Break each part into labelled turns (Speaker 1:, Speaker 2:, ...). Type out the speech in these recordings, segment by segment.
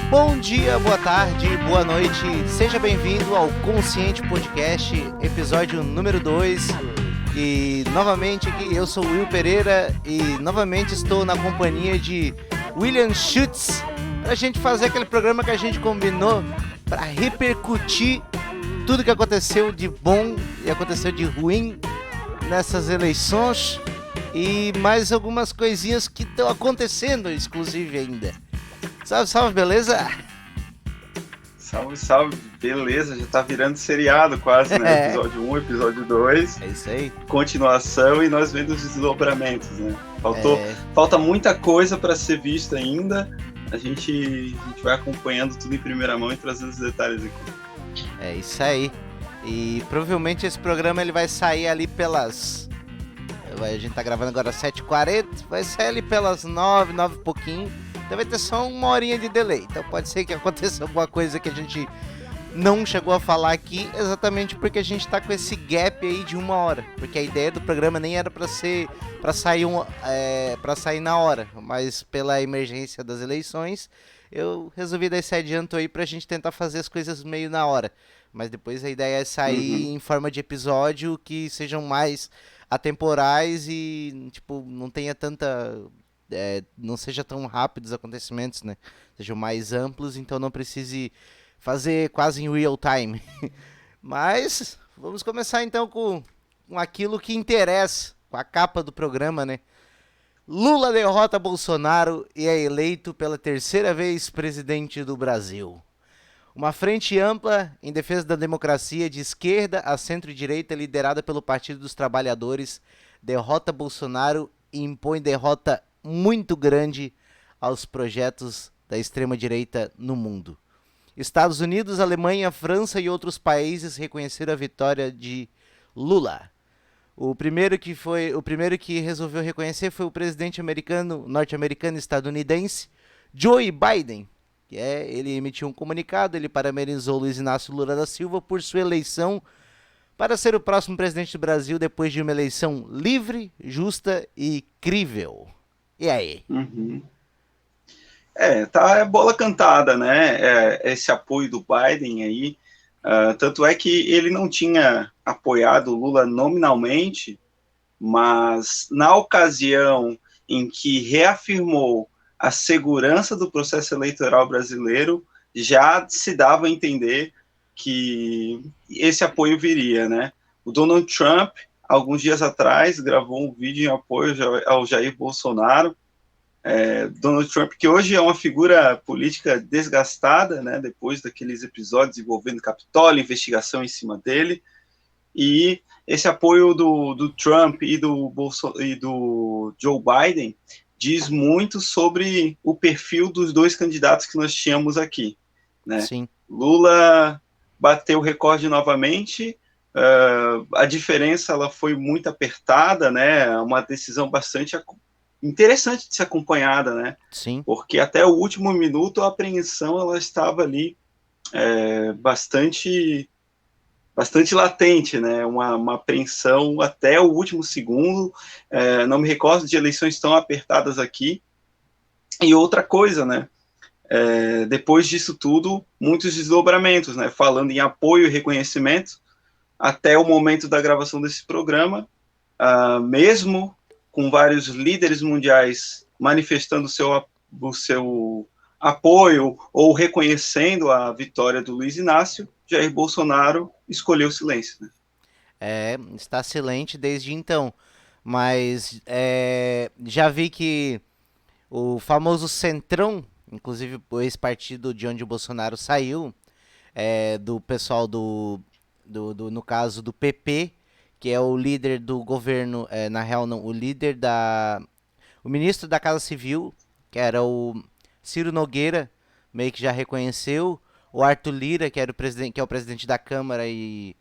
Speaker 1: Bom dia, boa tarde, boa noite, seja bem-vindo ao Consciente Podcast, episódio número 2. E novamente aqui, eu sou o Will Pereira e novamente estou na companhia de William Schutz para a gente fazer aquele programa que a gente combinou para repercutir tudo que aconteceu de bom e aconteceu de ruim nessas eleições e mais algumas coisinhas que estão acontecendo, inclusive ainda. Salve, salve, beleza?
Speaker 2: Salve, salve, beleza, já tá virando seriado quase, né? Episódio 1, episódio 2.
Speaker 1: É isso aí.
Speaker 2: Continuação e nós vendo os desdobramentos, né? Falta muita coisa para ser vista ainda. A gente vai acompanhando tudo em primeira mão e trazendo os detalhes aqui.
Speaker 1: É isso aí. E provavelmente esse programa ele vai sair ali pelas... A gente tá gravando agora às 7h40, vai sair ali pelas 9 e pouquinho. Então vai ter só uma horinha de delay. Então pode ser que aconteça alguma coisa que a gente não chegou a falar aqui, exatamente porque a gente tá com esse gap aí de 1 hora. Porque a ideia do programa nem era para sair na hora, mas pela emergência das eleições, eu resolvi dar esse adianto aí pra gente tentar fazer as coisas meio na hora. Mas depois a ideia é sair em forma de episódio que sejam mais atemporais e tipo, não tenha tanta... não seja tão rápido os acontecimentos, né? Sejam mais amplos, então não precise fazer quase em real time. Mas vamos começar então com aquilo que interessa, com a capa do programa, né? Lula derrota Bolsonaro e é eleito pela 3ª vez presidente do Brasil. Uma frente ampla em defesa da democracia de esquerda a centro-direita, liderada pelo Partido dos Trabalhadores, derrota Bolsonaro e impõe derrota muito grande aos projetos da extrema-direita no mundo. Estados Unidos, Alemanha, França e outros países reconheceram a vitória de Lula. O primeiro que resolveu reconhecer foi o presidente norte-americano estadunidense Joe Biden. Ele emitiu um comunicado, ele parabenizou Luiz Inácio Lula da Silva por sua eleição para ser o próximo presidente do Brasil depois de uma eleição livre, justa e crível. E aí?
Speaker 2: Tá bola cantada, né? Esse apoio do Biden aí. Tanto é que ele não tinha apoiado o Lula nominalmente, mas na ocasião em que reafirmou a segurança do processo eleitoral brasileiro, já se dava a entender que esse apoio viria, né? O Donald Trump, alguns dias atrás, gravou um vídeo em apoio ao Jair Bolsonaro. Donald Trump, que hoje é uma figura política desgastada, né, depois daqueles episódios envolvendo Capitólio, investigação em cima dele, e esse apoio do Trump e do Joe Biden diz muito sobre o perfil dos dois candidatos que nós tínhamos aqui, né?
Speaker 1: Sim.
Speaker 2: Lula bateu o recorde novamente. A diferença ela foi muito apertada, né? Uma decisão bastante interessante de ser acompanhada, né?
Speaker 1: Sim.
Speaker 2: Porque até o último minuto a apreensão ela estava ali bastante latente, né? Uma apreensão até o último segundo. Não me recordo de eleições tão apertadas aqui. E outra coisa, né? Depois disso tudo, muitos desdobramentos, né? Falando em apoio e reconhecimento, até o momento da gravação desse programa, mesmo com vários líderes mundiais manifestando o seu apoio ou reconhecendo a vitória do Luiz Inácio, Jair Bolsonaro escolheu o silêncio, né?
Speaker 1: Está silente desde então, mas já vi que o famoso Centrão, inclusive o ex-partido de onde o Bolsonaro saiu, do pessoal no caso do PP, que é o líder do governo, na real não, o ministro da Casa Civil, que era o Ciro Nogueira, meio que já reconheceu. O Arthur Lira, que era o presidente, que é o presidente da Câmara e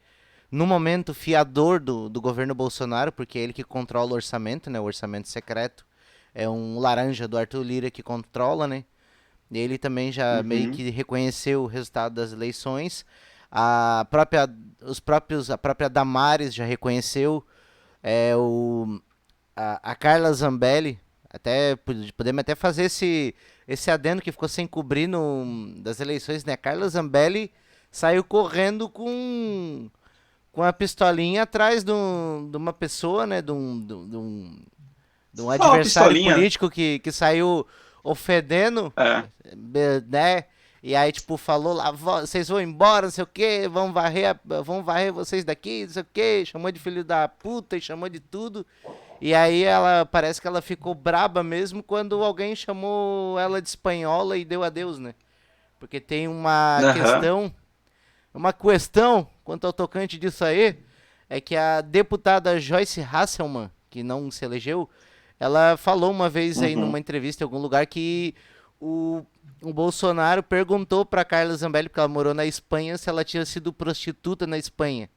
Speaker 1: no momento fiador do governo Bolsonaro, porque é ele que controla o orçamento, né? O orçamento secreto é um laranja do Arthur Lira que controla, né? Ele também já meio
Speaker 2: Uhum.
Speaker 1: que reconheceu o resultado das eleições. A própria Damares já reconheceu. A Carla Zambelli, até podemos até fazer esse adendo que ficou sem cobrir das eleições, né? A Carla Zambelli saiu correndo com a pistolinha atrás de uma pessoa, né? De um
Speaker 2: Só uma
Speaker 1: adversário
Speaker 2: pistolinha.
Speaker 1: político que saiu ofendendo,
Speaker 2: É.
Speaker 1: né? E aí, tipo, falou lá, vocês vão embora, não sei o que, vão varrer vocês daqui, não sei o que, chamou de filho da puta e chamou de tudo. E aí ela, parece que ela ficou braba mesmo quando alguém chamou ela de espanhola e deu adeus, né? Porque tem
Speaker 2: Aham.
Speaker 1: uma questão quanto ao tocante disso aí, é que a deputada Joyce Hasselmann, que não se elegeu, ela falou uma vez aí
Speaker 2: Uhum.
Speaker 1: numa entrevista em algum lugar que o, o Bolsonaro perguntou pra Carla Zambelli, porque ela morou na Espanha, se ela tinha sido prostituta na Espanha.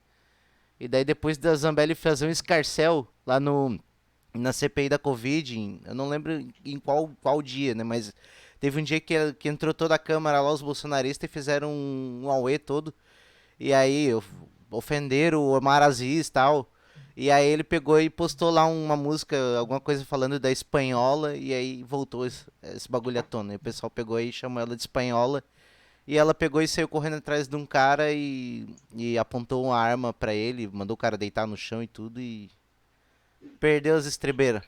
Speaker 1: E daí depois da Zambelli fazer um escarcel lá na CPI da Covid, eu não lembro em qual dia, né? Mas teve um dia que entrou toda a Câmara lá, os bolsonaristas, e fizeram um auê todo. E aí ofenderam o Omar Aziz e tal. E aí ele pegou e postou lá uma música, alguma coisa falando da espanhola, e aí voltou esse bagulho à tona. E o pessoal pegou e chamou ela de espanhola. E ela pegou e saiu correndo atrás de um cara e apontou uma arma pra ele, mandou o cara deitar no chão e tudo, e perdeu as estrebeiras.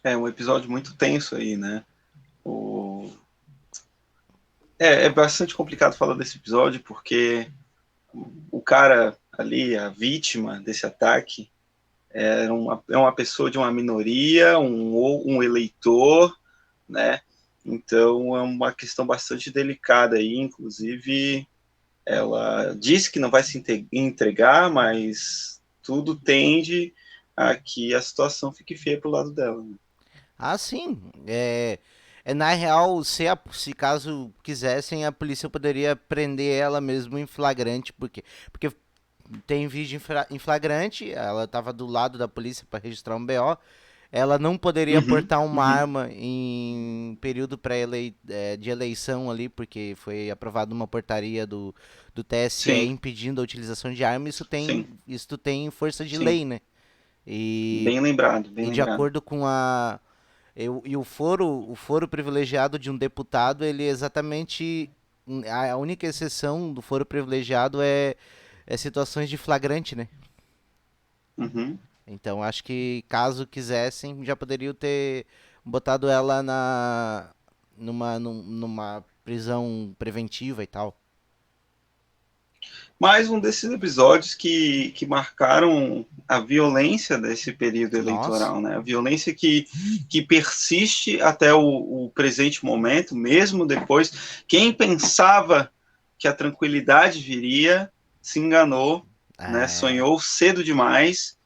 Speaker 2: É um episódio muito tenso aí, né? O... É bastante complicado falar desse episódio, porque o cara ali, a vítima desse ataque, é uma pessoa de uma minoria, um eleitor, né? Então é uma questão bastante delicada aí, inclusive ela disse que não vai se entregar, mas tudo tende a que a situação fique feia pro lado dela, né?
Speaker 1: Ah, sim. Na real, se caso quisessem, a polícia poderia prender ela mesmo em flagrante, porque tem vídeo em flagrante, ela estava do lado da polícia para registrar um BO. Ela não poderia
Speaker 2: Uhum,
Speaker 1: portar uma
Speaker 2: uhum,
Speaker 1: arma em período de eleição ali, porque foi aprovada uma portaria do TSE
Speaker 2: sim,
Speaker 1: impedindo a utilização de arma.
Speaker 2: sim,
Speaker 1: Isso tem força de
Speaker 2: sim.
Speaker 1: lei, né? E,
Speaker 2: Bem lembrado, bem
Speaker 1: e de
Speaker 2: lembrado.
Speaker 1: acordo com o foro privilegiado de um deputado, ele é exatamente. A única exceção do foro privilegiado é situações de flagrante, né?
Speaker 2: Uhum.
Speaker 1: Então acho que caso quisessem, já poderiam ter botado ela numa prisão preventiva e tal.
Speaker 2: Mais um desses episódios que marcaram a violência desse período
Speaker 1: Nossa.
Speaker 2: eleitoral, né? A violência que persiste até o presente momento, mesmo depois. Quem pensava que a tranquilidade viria, se enganou, né?
Speaker 1: É.
Speaker 2: Sonhou cedo demais,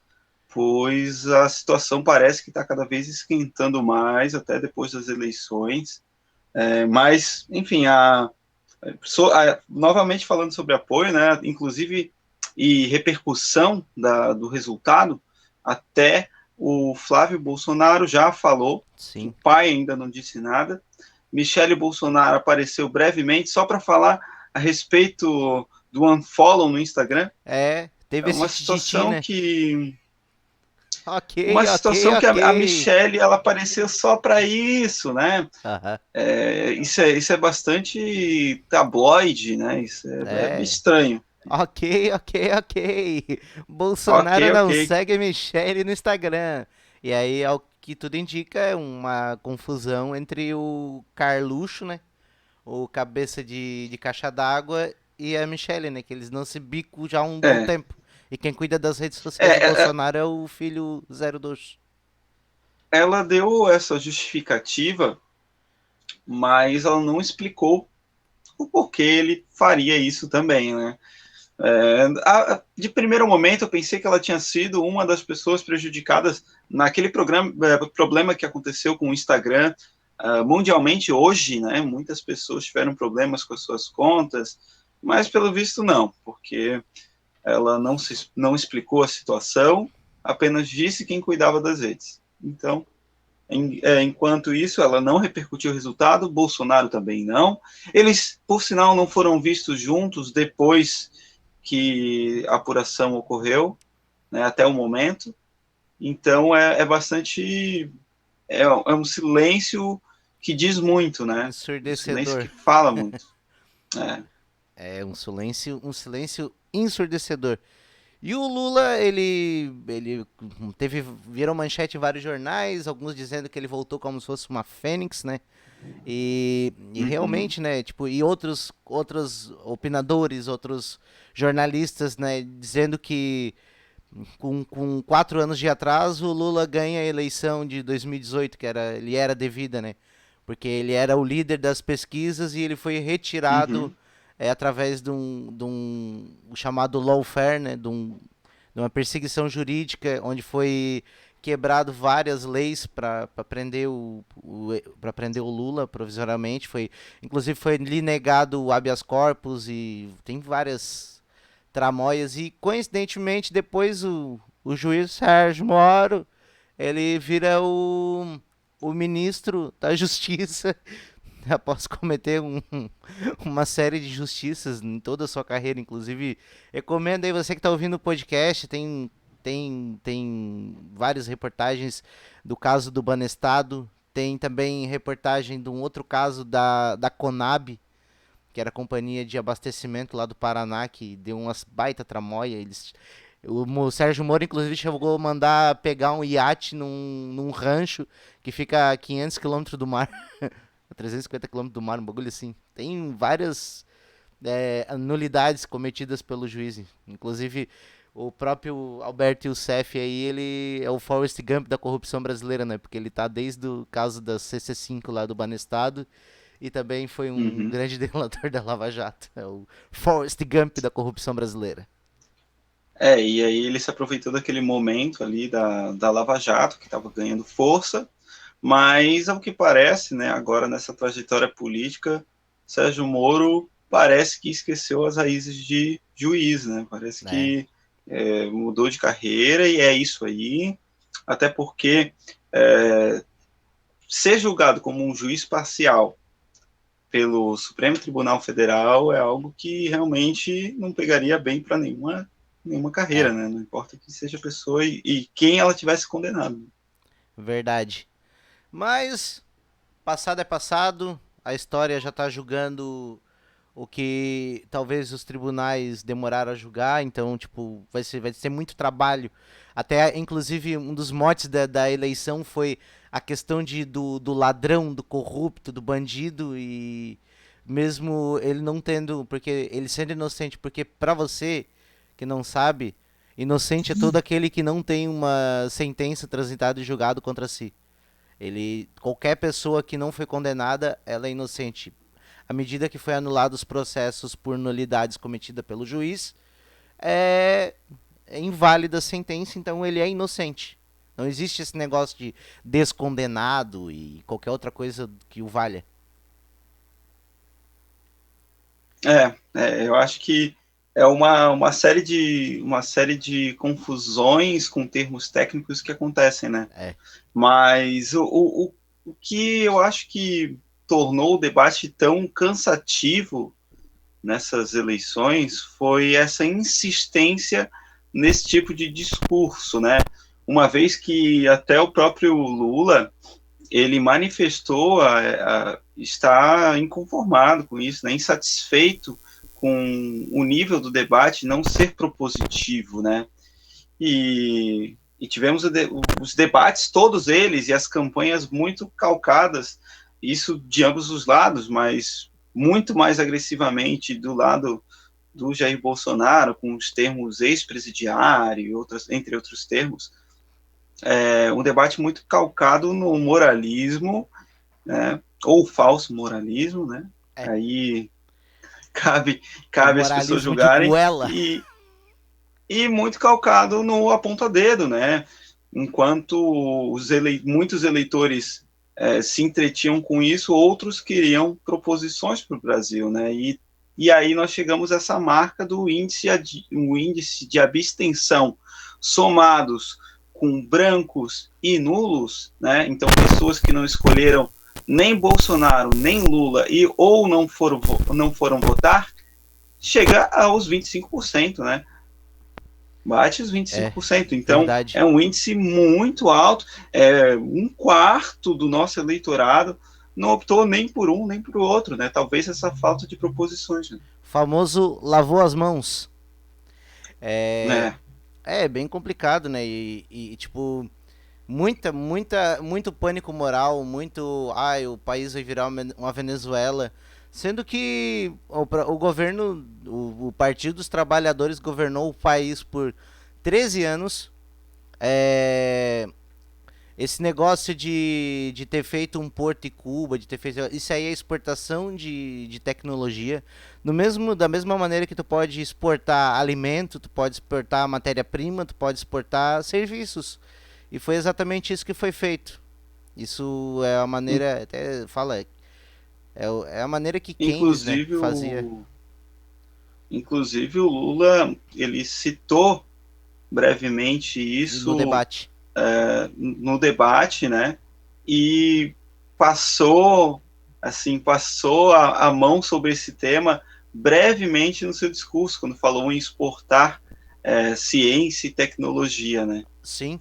Speaker 2: pois a situação parece que está cada vez esquentando mais, até depois das eleições. Mas, enfim, novamente falando sobre apoio, né, inclusive e repercussão do resultado, até o Flávio Bolsonaro já falou, o
Speaker 1: Sim.
Speaker 2: pai ainda não disse nada, Michele Bolsonaro apareceu brevemente só para falar a respeito do unfollow no Instagram. É
Speaker 1: Teve esse tititi, né?
Speaker 2: uma
Speaker 1: Ok, ok,
Speaker 2: situação que
Speaker 1: ok.
Speaker 2: a Michelle ela apareceu só para isso, né?
Speaker 1: Aham.
Speaker 2: Isso é bastante tabloide, né? Isso é
Speaker 1: É.
Speaker 2: estranho.
Speaker 1: Ok, ok, ok.
Speaker 2: Ok,
Speaker 1: Bolsonaro
Speaker 2: ok.
Speaker 1: não segue Michele no Instagram. E aí, ao que tudo indica, é uma confusão entre o Carluxo, né? O cabeça de caixa d'água e a Michelle, né? Que eles não se bicam já há um bom
Speaker 2: É,
Speaker 1: tempo. E quem cuida das redes sociais do
Speaker 2: é, é,
Speaker 1: Bolsonaro é o filho 02.
Speaker 2: ela deu essa justificativa, mas ela não explicou o porquê ele faria isso também, né? De primeiro momento, eu pensei que ela tinha sido uma das pessoas prejudicadas naquele problema que aconteceu com o Instagram, mundialmente hoje, né, muitas pessoas tiveram problemas com as suas contas, mas pelo visto não, porque ela não explicou a situação, apenas disse quem cuidava das redes. Então, enquanto isso, ela não repercutiu o resultado, Bolsonaro também não. Eles, por sinal, não foram vistos juntos depois que a apuração ocorreu, né, até o momento. Então, é bastante... É um silêncio que diz muito, né? Um silêncio
Speaker 1: Ensurdecedor.
Speaker 2: que fala muito.
Speaker 1: É um silêncio ensurdecedor. E o Lula, ele virou manchete em vários jornais, alguns dizendo que ele voltou como se fosse uma fênix, né? E realmente, né, tipo, e outros opinadores, outros jornalistas, né, dizendo que com 4 anos de atraso, o Lula ganha a eleição de 2018, ele era devida, né? Porque ele era o líder das pesquisas e ele foi retirado através de um chamado lawfare, né? De uma perseguição jurídica, onde foi quebrado várias leis para prender para prender o Lula provisoriamente. Inclusive foi lhe negado o habeas corpus e tem várias tramóias. E coincidentemente depois o juiz Sérgio Moro ele vira o ministro da Justiça após cometer uma série de justiças em toda a sua carreira. Inclusive, recomendo aí você que está ouvindo o podcast, tem várias reportagens do caso do Banestado, tem também reportagem de um outro caso da Conab, que era a companhia de abastecimento lá do Paraná, que deu umas baita tramóia. O Sérgio Moro, inclusive, chegou a mandar pegar um iate num rancho que fica a 500 quilômetros do mar. A 350 quilômetros do mar, um bagulho assim. Tem várias nulidades cometidas pelo juiz. Inclusive, o próprio Alberto Youssef aí, ele é o Forrest Gump da corrupção brasileira, né? Porque ele tá desde o caso da CC5 lá do Banestado e também foi um grande delator da Lava Jato. É o Forrest Gump da corrupção brasileira.
Speaker 2: E aí ele se aproveitou daquele momento ali da Lava Jato, que estava ganhando força, mas, ao que parece, né, agora nessa trajetória política, Sérgio Moro parece que esqueceu as raízes de juiz, né? Parece que mudou de carreira e é isso aí, até porque ser julgado como um juiz parcial pelo Supremo Tribunal Federal é algo que realmente não pegaria bem para nenhuma carreira, né? Não importa que seja a pessoa e quem ela tivesse condenado.
Speaker 1: Verdade. Mas passado é passado, a história já tá julgando o que talvez os tribunais demoraram a julgar, então, tipo, vai ser muito trabalho. Até, inclusive, um dos motes da eleição foi a questão do ladrão, do corrupto, do bandido, e mesmo ele não tendo, porque ele sendo inocente, porque pra você que não sabe, inocente é todo aquele que não tem uma sentença transitada e julgado contra si. Qualquer pessoa que não foi condenada, ela é inocente. À medida que foi anulados os processos por nulidades cometidas pelo juiz, é inválida a sentença, então ele é inocente. Não existe esse negócio de descondenado e qualquer outra coisa que o valha.
Speaker 2: Eu acho que é uma série de confusões com termos técnicos que acontecem, né? Mas o que eu acho que tornou o debate tão cansativo nessas eleições foi essa insistência nesse tipo de discurso, né? Uma vez que até o próprio Lula ele manifestou estar inconformado com isso, né? Insatisfeito com o nível do debate não ser propositivo, né? E tivemos os debates, todos eles, e as campanhas muito calcadas, isso de ambos os lados, mas muito mais agressivamente do lado do Jair Bolsonaro, com os termos ex-presidiário, entre outros termos, um debate muito calcado no moralismo, né, ou falso moralismo, né? Aí cabe as pessoas julgarem, e muito calcado no aponta-dedo, né? Enquanto muitos eleitores se entretinham com isso, outros queriam proposições para o Brasil, né? E aí nós chegamos a essa marca do índice de abstenção somados com brancos e nulos, né? Então pessoas que não escolheram nem Bolsonaro nem Lula ou não foram votar, chega aos 25%, né? Bate os 25%. Então,
Speaker 1: verdade.
Speaker 2: é um índice muito alto. Um quarto do nosso eleitorado não optou nem por um nem por outro, né? Talvez essa falta de proposições. Né?
Speaker 1: Famoso lavou as mãos. É,
Speaker 2: É,
Speaker 1: é bem complicado, né? Tipo, muito pânico moral, muito, ai, o país vai virar uma Venezuela, sendo que o governo, o Partido dos Trabalhadores governou o país por 13 anos. É, esse negócio de ter feito um porto em Cuba, de ter feito. Isso aí é exportação de tecnologia. Da mesma maneira que tu pode exportar alimento, tu pode exportar matéria-prima, tu pode exportar serviços. E foi exatamente isso que foi feito. Isso é a maneira. Até fala. É a maneira que Keynes, né,
Speaker 2: inclusive
Speaker 1: fazia
Speaker 2: inclusive o Lula, ele citou brevemente
Speaker 1: no
Speaker 2: isso
Speaker 1: debate.
Speaker 2: no debate, né? E passou, passou a mão sobre esse tema brevemente no seu discurso, quando falou em exportar ciência e tecnologia, né?
Speaker 1: Sim.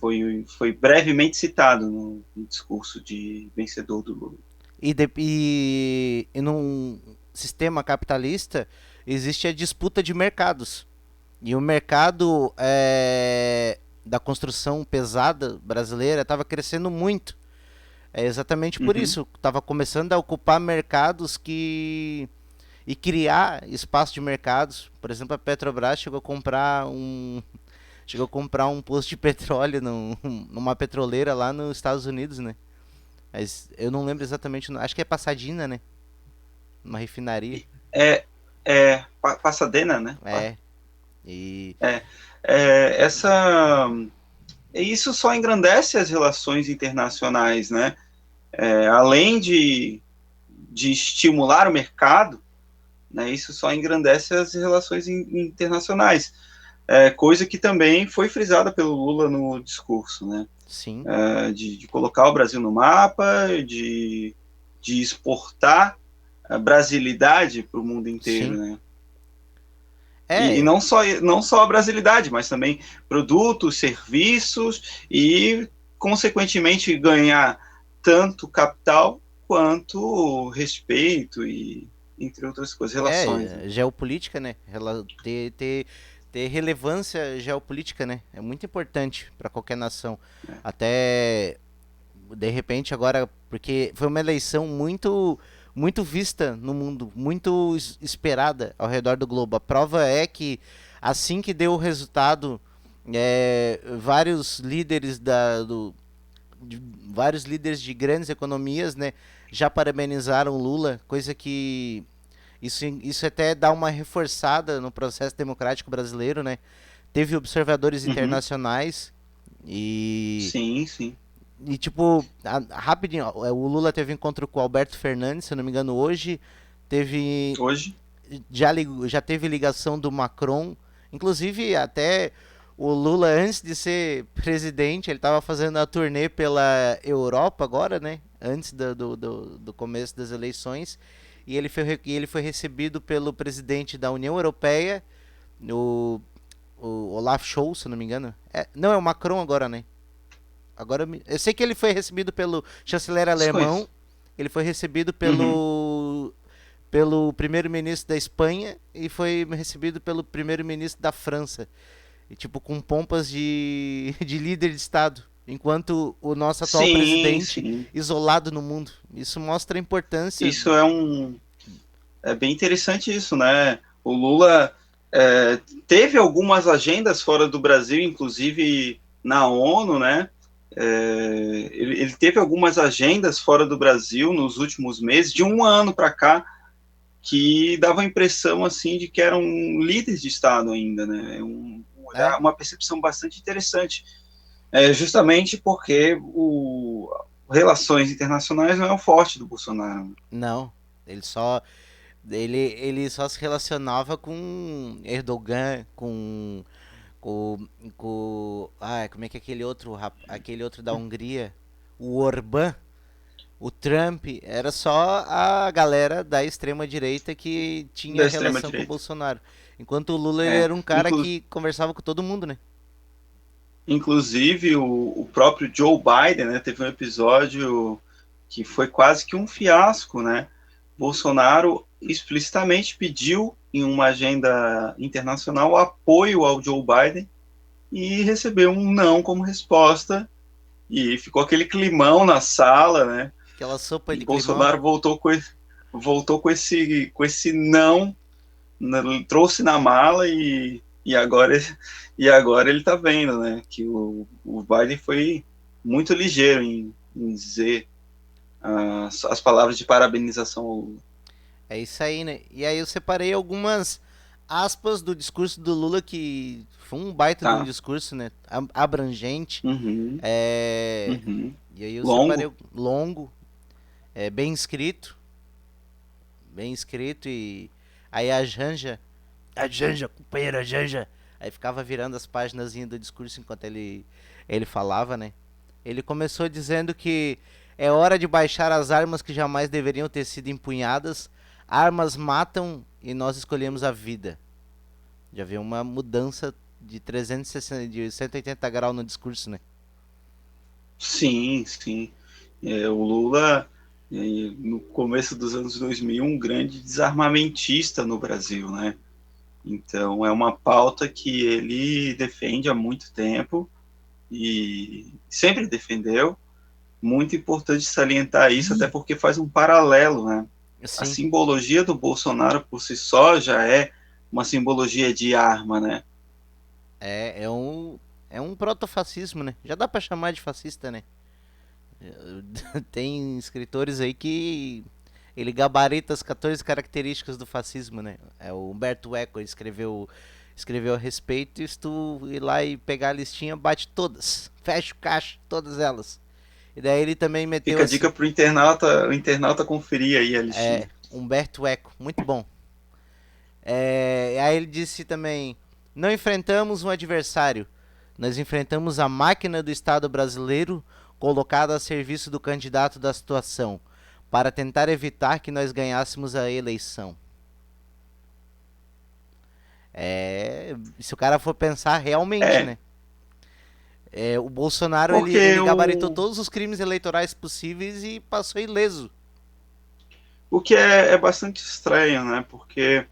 Speaker 2: Foi brevemente citado no discurso de vencedor do Lula.
Speaker 1: E num sistema capitalista existe a disputa de mercados. E o mercado da construção pesada brasileira estava crescendo muito. É exatamente por
Speaker 2: Uhum.
Speaker 1: isso. Estava começando a ocupar mercados e criar espaço de mercados. Por exemplo, a Petrobras chegou a comprar um posto de petróleo numa petroleira lá nos Estados Unidos, né? Mas eu não lembro exatamente, acho que é Passadina, né? Uma refinaria.
Speaker 2: É, Pasadena, né?
Speaker 1: É. E
Speaker 2: É, essa isso só engrandece as relações internacionais, né? Além de estimular o mercado, né, isso só engrandece as relações internacionais, coisa que também foi frisada pelo Lula no discurso, né?
Speaker 1: sim.
Speaker 2: De colocar o Brasil no mapa, de exportar a brasilidade para o mundo inteiro,
Speaker 1: Sim.
Speaker 2: né? E
Speaker 1: É,
Speaker 2: não só a brasilidade, mas também produtos, serviços e, consequentemente, ganhar tanto capital quanto respeito e, entre outras coisas, relações. Né?
Speaker 1: geopolítica, né? Ter relevância geopolítica, né? É muito importante para qualquer nação. Até de repente agora, porque foi uma eleição muito vista no mundo, muito esperada ao redor do globo. A prova é que assim que deu o resultado, vários líderes vários líderes de grandes economias, né, já parabenizaram Lula, coisa que isso até dá uma reforçada no processo democrático brasileiro, né? Teve observadores
Speaker 2: Uhum.
Speaker 1: internacionais e
Speaker 2: Sim, sim.
Speaker 1: tipo, rapidinho, o Lula teve encontro com o Alberto Fernandes, se eu não me engano, hoje. Teve.
Speaker 2: Hoje.
Speaker 1: Já teve ligação do Macron. Inclusive, até o Lula, antes de ser presidente, ele estava fazendo a turnê pela Europa agora, né? Antes do começo das eleições. Ele foi recebido pelo presidente da União Europeia, o, o Olaf Scholz, se eu não me engano. Não, é o Macron agora, né? Eu sei que ele foi recebido pelo chanceler alemão,
Speaker 2: Desconheço.
Speaker 1: ele foi recebido
Speaker 2: Uhum.
Speaker 1: pelo primeiro-ministro da Espanha e foi recebido pelo primeiro-ministro da França. E, tipo, com pompas de líder de Estado. Enquanto o nosso atual
Speaker 2: Sim,
Speaker 1: presidente
Speaker 2: sim.
Speaker 1: isolado no mundo. Isso mostra a importância.
Speaker 2: Isso é bem interessante isso, né? O Lula teve algumas agendas fora do Brasil, inclusive na ONU, né? Ele teve algumas agendas fora do Brasil nos últimos meses, de um ano para cá, que dava a impressão assim de que eram líderes de Estado ainda, né?
Speaker 1: É,
Speaker 2: Uma percepção bastante interessante, justamente porque relações internacionais não é o forte do Bolsonaro.
Speaker 1: Não, ele só ele só se relacionava com Erdogan, com, como é que é aquele outro da Hungria, o Orbán, o Trump, era só a galera da extrema direita que tinha
Speaker 2: Da extrema
Speaker 1: relação com o
Speaker 2: direita.
Speaker 1: Bolsonaro. Enquanto o Lula ele
Speaker 2: É,
Speaker 1: era um cara que conversava com todo mundo, né?
Speaker 2: inclusive o próprio Joe Biden, né, teve um episódio que foi quase que um fiasco, né? Bolsonaro explicitamente pediu em uma agenda internacional apoio ao Joe Biden e recebeu um não como resposta e ficou aquele climão na sala, né?
Speaker 1: Aquela sopa
Speaker 2: E
Speaker 1: de climão.
Speaker 2: Bolsonaro voltou com esse não, trouxe na mala e agora ele está vendo, né, que o Biden foi muito ligeiro em dizer as palavras de parabenização ao Lula.
Speaker 1: É isso aí, né? E aí eu separei algumas aspas do discurso do Lula, que foi um baita de um
Speaker 2: Tá.
Speaker 1: discurso, né? Abrangente.
Speaker 2: Uhum,
Speaker 1: É...
Speaker 2: uhum.
Speaker 1: E aí eu separei
Speaker 2: Longo.
Speaker 1: longo, bem escrito. Bem escrito e... Aí a Janja, companheira Janja. Aí ficava virando as páginas do discurso enquanto ele falava, né? Ele começou dizendo que é hora de baixar as armas que jamais deveriam ter sido empunhadas. Armas matam e nós escolhemos a vida. Já viu uma mudança de 360, de 180 graus no discurso, né?
Speaker 2: Sim, sim. O Lula, no começo dos anos 2000, um grande desarmamentista no Brasil, né? Então, é uma pauta que ele defende há muito tempo e sempre defendeu. Muito importante salientar isso, até porque faz um paralelo, né? A
Speaker 1: Sim,
Speaker 2: simbologia do Bolsonaro por si só já é uma simbologia de arma, né?
Speaker 1: é um protofascismo, né? Já dá pra chamar de fascista, né? Tem escritores aí que ele gabarita as 14 características do fascismo, né? É o Humberto Eco escreveu a respeito, e se tu ir lá e pegar a listinha, bate todas. Fecha o caixa, todas elas. E daí ele também meteu
Speaker 2: Fica a
Speaker 1: assim,
Speaker 2: dica para o internauta conferir aí a listinha.
Speaker 1: Humberto Eco, muito bom. Aí ele disse também: não enfrentamos um adversário, nós enfrentamos a máquina do Estado brasileiro colocada a serviço do candidato da situação, para tentar evitar que nós ganhássemos a eleição. Se o cara for pensar realmente,
Speaker 2: É,
Speaker 1: né? O Bolsonaro
Speaker 2: porque
Speaker 1: ele gabaritou todos os crimes eleitorais possíveis e passou ileso.
Speaker 2: o que é bastante estranho, né? Porque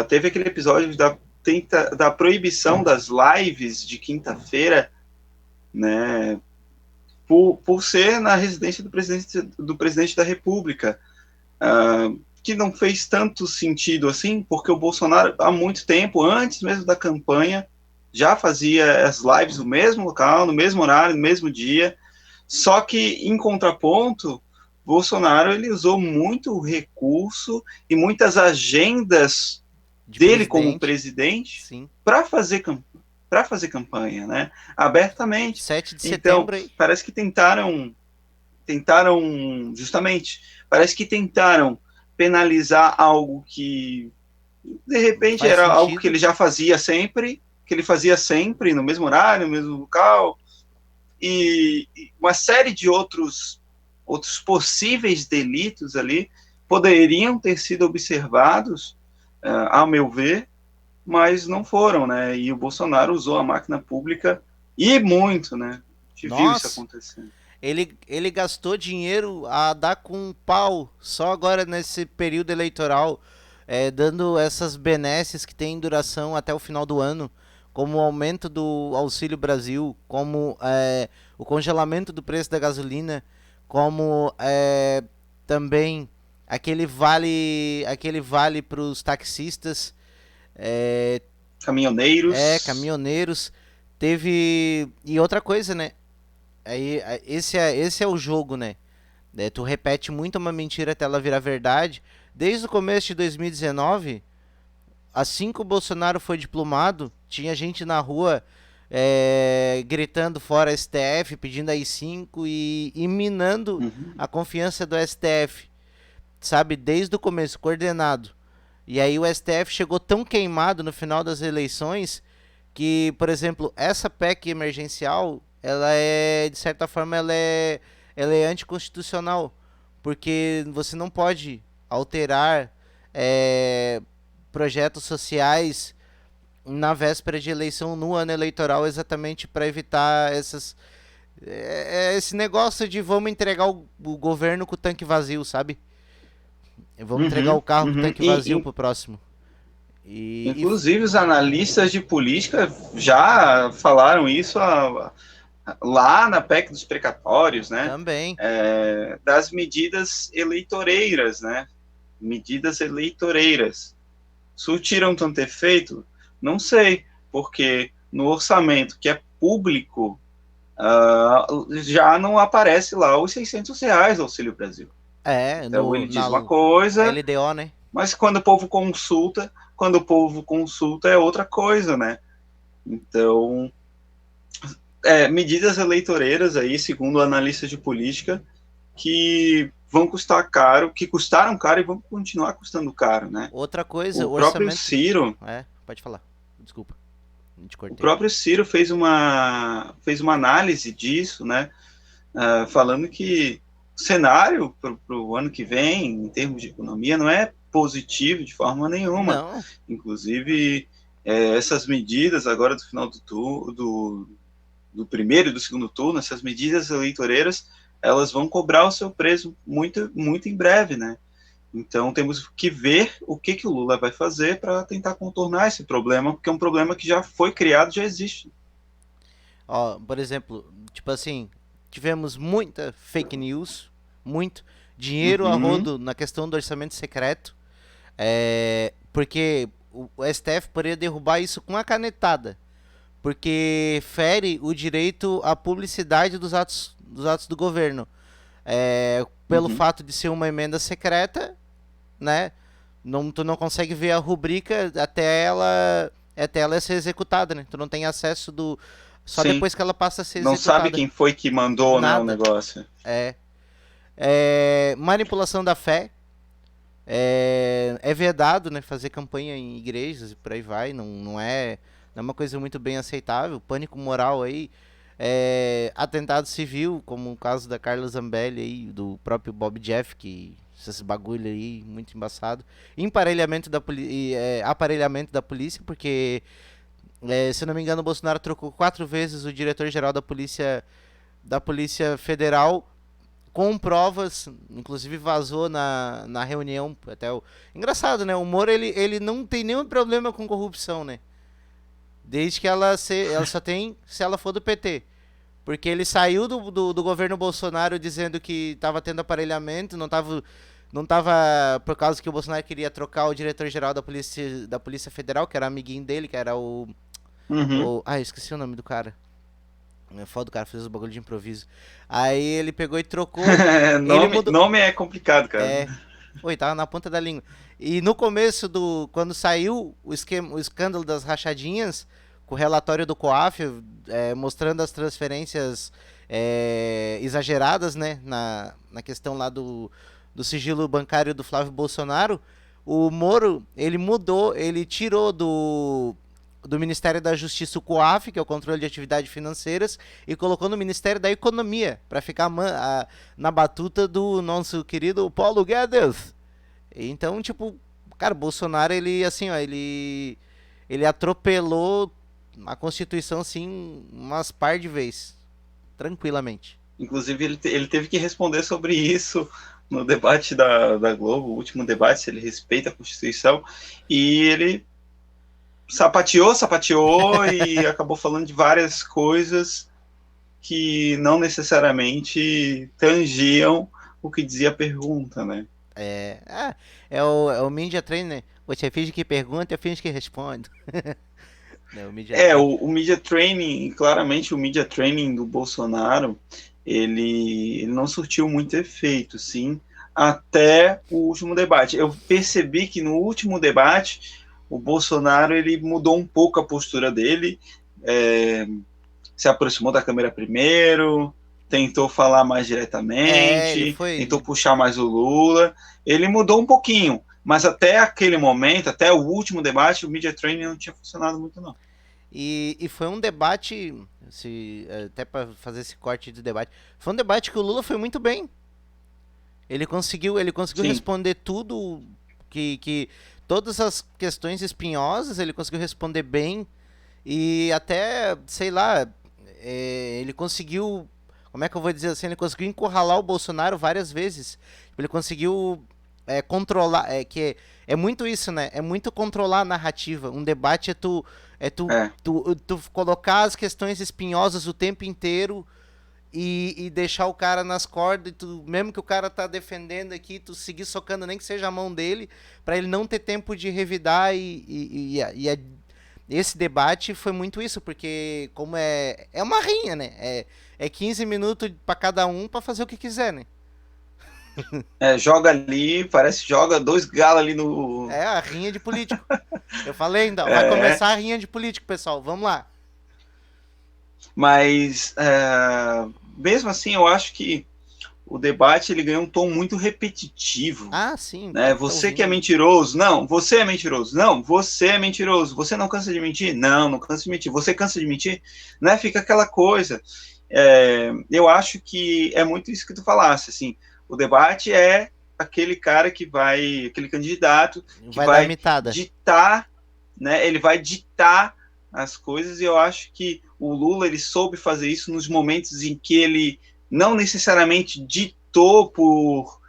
Speaker 2: teve aquele episódio da proibição das lives de quinta-feira, né? Por ser na residência do presidente da República, que não fez tanto sentido assim, porque o Bolsonaro, há muito tempo, antes mesmo da campanha, já fazia as lives no mesmo local, no mesmo horário, no mesmo dia, só que, em contraponto, Bolsonaro ele usou muito recurso e muitas agendas
Speaker 1: De
Speaker 2: dele como
Speaker 1: presidente,
Speaker 2: presidente
Speaker 1: sim.
Speaker 2: para fazer campanha, né? Abertamente.
Speaker 1: 7 de
Speaker 2: Então,
Speaker 1: setembro aí.
Speaker 2: parece que tentaram justamente, parece que tentaram penalizar algo que de repente
Speaker 1: Faz
Speaker 2: era algo que
Speaker 1: sentido.
Speaker 2: ele já fazia sempre, que ele fazia sempre no mesmo horário, no mesmo local, e uma série de outros possíveis delitos ali poderiam ter sido observados, ao meu ver, mas não foram, né? E o Bolsonaro usou a máquina pública e muito, né? A gente viu isso
Speaker 1: Nossa,
Speaker 2: acontecendo.
Speaker 1: ele gastou dinheiro a dar com um pau só agora nesse período eleitoral, dando essas benesses que têm duração até o final do ano, como o aumento do Auxílio Brasil, como o congelamento do preço da gasolina, como também aquele vale para os taxistas, é,
Speaker 2: Caminhoneiros.
Speaker 1: caminhoneiros. Teve. E outra coisa, né? Esse é o jogo, né? Tu repete muito uma mentira até ela virar verdade. Desde o começo de 2019, assim que o Bolsonaro foi diplomado, tinha gente na rua gritando fora STF, pedindo AI-5 e minando
Speaker 2: Uhum.
Speaker 1: a confiança do STF, sabe? Desde o começo, coordenado. E aí o STF chegou tão queimado no final das eleições que, por exemplo, essa PEC emergencial, ela é, de certa forma, ela é anticonstitucional, porque você não pode alterar é, projetos sociais na véspera de eleição, no ano eleitoral, exatamente para evitar esse negócio de vamos entregar o governo com o tanque vazio, sabe? Vamos entregar o
Speaker 2: Uhum,
Speaker 1: carro com o
Speaker 2: uhum.
Speaker 1: tanque vazio pro próximo. E
Speaker 2: Inclusive, os analistas de política já falaram isso lá na PEC dos precatórios, né?
Speaker 1: também.
Speaker 2: Das medidas eleitoreiras, né? Medidas eleitoreiras. Surtiram tanto efeito? Não sei, porque no orçamento que é público, já não aparece lá os R$ 600 do Auxílio Brasil. Então ele diz uma
Speaker 1: Na
Speaker 2: coisa,
Speaker 1: LDO, né?
Speaker 2: mas quando o povo consulta é outra coisa, né? Então, medidas eleitoreiras aí, segundo analistas de política, que vão custar caro, que custaram caro e vão continuar custando caro, né?
Speaker 1: Outra coisa,
Speaker 2: O
Speaker 1: o
Speaker 2: próprio
Speaker 1: orçamento.
Speaker 2: Ciro,
Speaker 1: Pode falar. Desculpa, te
Speaker 2: o
Speaker 1: cortei.
Speaker 2: próprio Ciro fez uma análise disso, né? Falando que o cenário para o ano que vem, em termos de economia, não é positivo de forma nenhuma.
Speaker 1: Não.
Speaker 2: Inclusive, essas medidas agora do final do primeiro e do segundo turno, essas medidas eleitoreiras, elas vão cobrar o seu preço muito, muito em breve, né? Então temos que ver o que o Lula vai fazer para tentar contornar esse problema, porque é um problema que já foi criado, já existe.
Speaker 1: Ó, por exemplo, tipo assim, tivemos muita fake news, muito dinheiro a
Speaker 2: Uhum,
Speaker 1: rodo na questão do orçamento secreto, porque o STF poderia derrubar isso com uma canetada, porque fere o direito à publicidade dos atos do governo. Pelo
Speaker 2: uhum.
Speaker 1: fato de ser uma emenda secreta, né? Não, tu não consegue ver a rubrica até ela ser executada, né? Tu não tem acesso do só
Speaker 2: Sim,
Speaker 1: depois que ela passa a ser
Speaker 2: não sabe
Speaker 1: executada.
Speaker 2: quem foi que mandou, né, o
Speaker 1: Nada.
Speaker 2: negócio.
Speaker 1: É, manipulação da fé. É vedado, né? Fazer campanha em igrejas e por aí vai. Não é uma coisa muito bem aceitável. Pânico moral aí. Atentado civil, como o caso da Carla Zambelli aí, do próprio Bob Jeff, que esses bagulho aí, muito embaçado. Aparelhamento da polícia, porque, se eu não me engano, o Bolsonaro trocou 4 vezes o diretor-geral da Polícia Federal com provas, inclusive vazou na reunião. Engraçado, né? O Moro, ele não tem nenhum problema com corrupção, né? Desde que ela só tem se ela for do PT. Porque ele saiu do governo Bolsonaro dizendo que estava tendo aparelhamento, não tava por causa que o Bolsonaro queria trocar o diretor-geral da Polícia Federal, que era amiguinho dele, que era
Speaker 2: Uhum.
Speaker 1: eu esqueci o nome do cara. É foda, o cara fez os bagulho de improviso. Aí ele pegou e trocou. Ele
Speaker 2: nome,
Speaker 1: mudou.
Speaker 2: nome é complicado, cara.
Speaker 1: É. Oi, tava na ponta da língua. E no começo quando saiu o escândalo das rachadinhas, com o relatório do COAF, mostrando as transferências exageradas, né? Na questão lá do sigilo bancário do Flávio Bolsonaro, o Moro, ele mudou, ele tirou do Ministério da Justiça o COAF, que é o controle de atividades financeiras, e colocou no Ministério da Economia, para ficar na batuta do nosso querido Paulo Guedes. Então, tipo, cara, Bolsonaro, ele, assim, ó, ele atropelou a Constituição, assim, umas par de vezes, tranquilamente.
Speaker 2: Inclusive, ele teve que responder sobre isso no debate da Globo, o último debate, se ele respeita a Constituição, e ele sapateou e acabou falando de várias coisas que não necessariamente tangiam o que dizia a pergunta, né?
Speaker 1: É o Media Train, né? Você finge que pergunta, eu finge que respondo. É o Media Train.
Speaker 2: O media training, claramente o media training do Bolsonaro, ele não surtiu muito efeito, sim, até o último debate. Eu percebi que no último debate, o Bolsonaro ele mudou um pouco a postura dele, se aproximou da câmera primeiro, tentou falar mais
Speaker 1: Ele
Speaker 2: diretamente,
Speaker 1: foi.
Speaker 2: tentou puxar mais o Lula. Ele mudou um pouquinho, mas até aquele momento, até o último debate, o media training não tinha funcionado muito, não.
Speaker 1: E foi um debate, até para fazer esse corte de debate, foi um debate que o Lula foi muito bem. Ele conseguiu
Speaker 2: Sim.
Speaker 1: responder tudo que todas as questões espinhosas, ele conseguiu responder bem. E até, sei lá, ele conseguiu, como é que eu vou dizer assim, ele conseguiu encurralar o Bolsonaro várias vezes. Ele conseguiu controlar, que é muito isso, né? É muito controlar a narrativa. Um debate é tu,
Speaker 2: É.
Speaker 1: tu colocar as questões espinhosas o tempo inteiro e deixar o cara nas cordas, e tu, mesmo que o cara tá defendendo aqui, tu seguir socando nem que seja a mão dele, para ele não ter tempo de revidar esse debate foi muito isso, porque como é uma rinha, né? É 15 minutos para cada um para fazer o que quiser, né?
Speaker 2: Joga ali, parece que joga dois galos ali no.
Speaker 1: É a rinha de político. Eu falei ainda, vai
Speaker 2: É,
Speaker 1: começar a rinha de político, pessoal. Vamos lá.
Speaker 2: mas mesmo assim, eu acho que o debate ele ganhou um tom muito repetitivo.
Speaker 1: Ah, sim, o
Speaker 2: Né?
Speaker 1: cara tá
Speaker 2: Você que é
Speaker 1: ouvindo.
Speaker 2: mentiroso, não, você é mentiroso, não, você é mentiroso, você não cansa de mentir, não, não cansa de mentir, você cansa de mentir, né? Fica aquela coisa. Eu acho que é muito isso que tu falasse, assim, o debate é aquele cara que vai, aquele candidato que
Speaker 1: Vai dar
Speaker 2: vai
Speaker 1: mitada.
Speaker 2: ditar, né? Ele vai ditar as coisas e eu acho que o Lula ele soube fazer isso nos momentos em que ele não necessariamente ditou por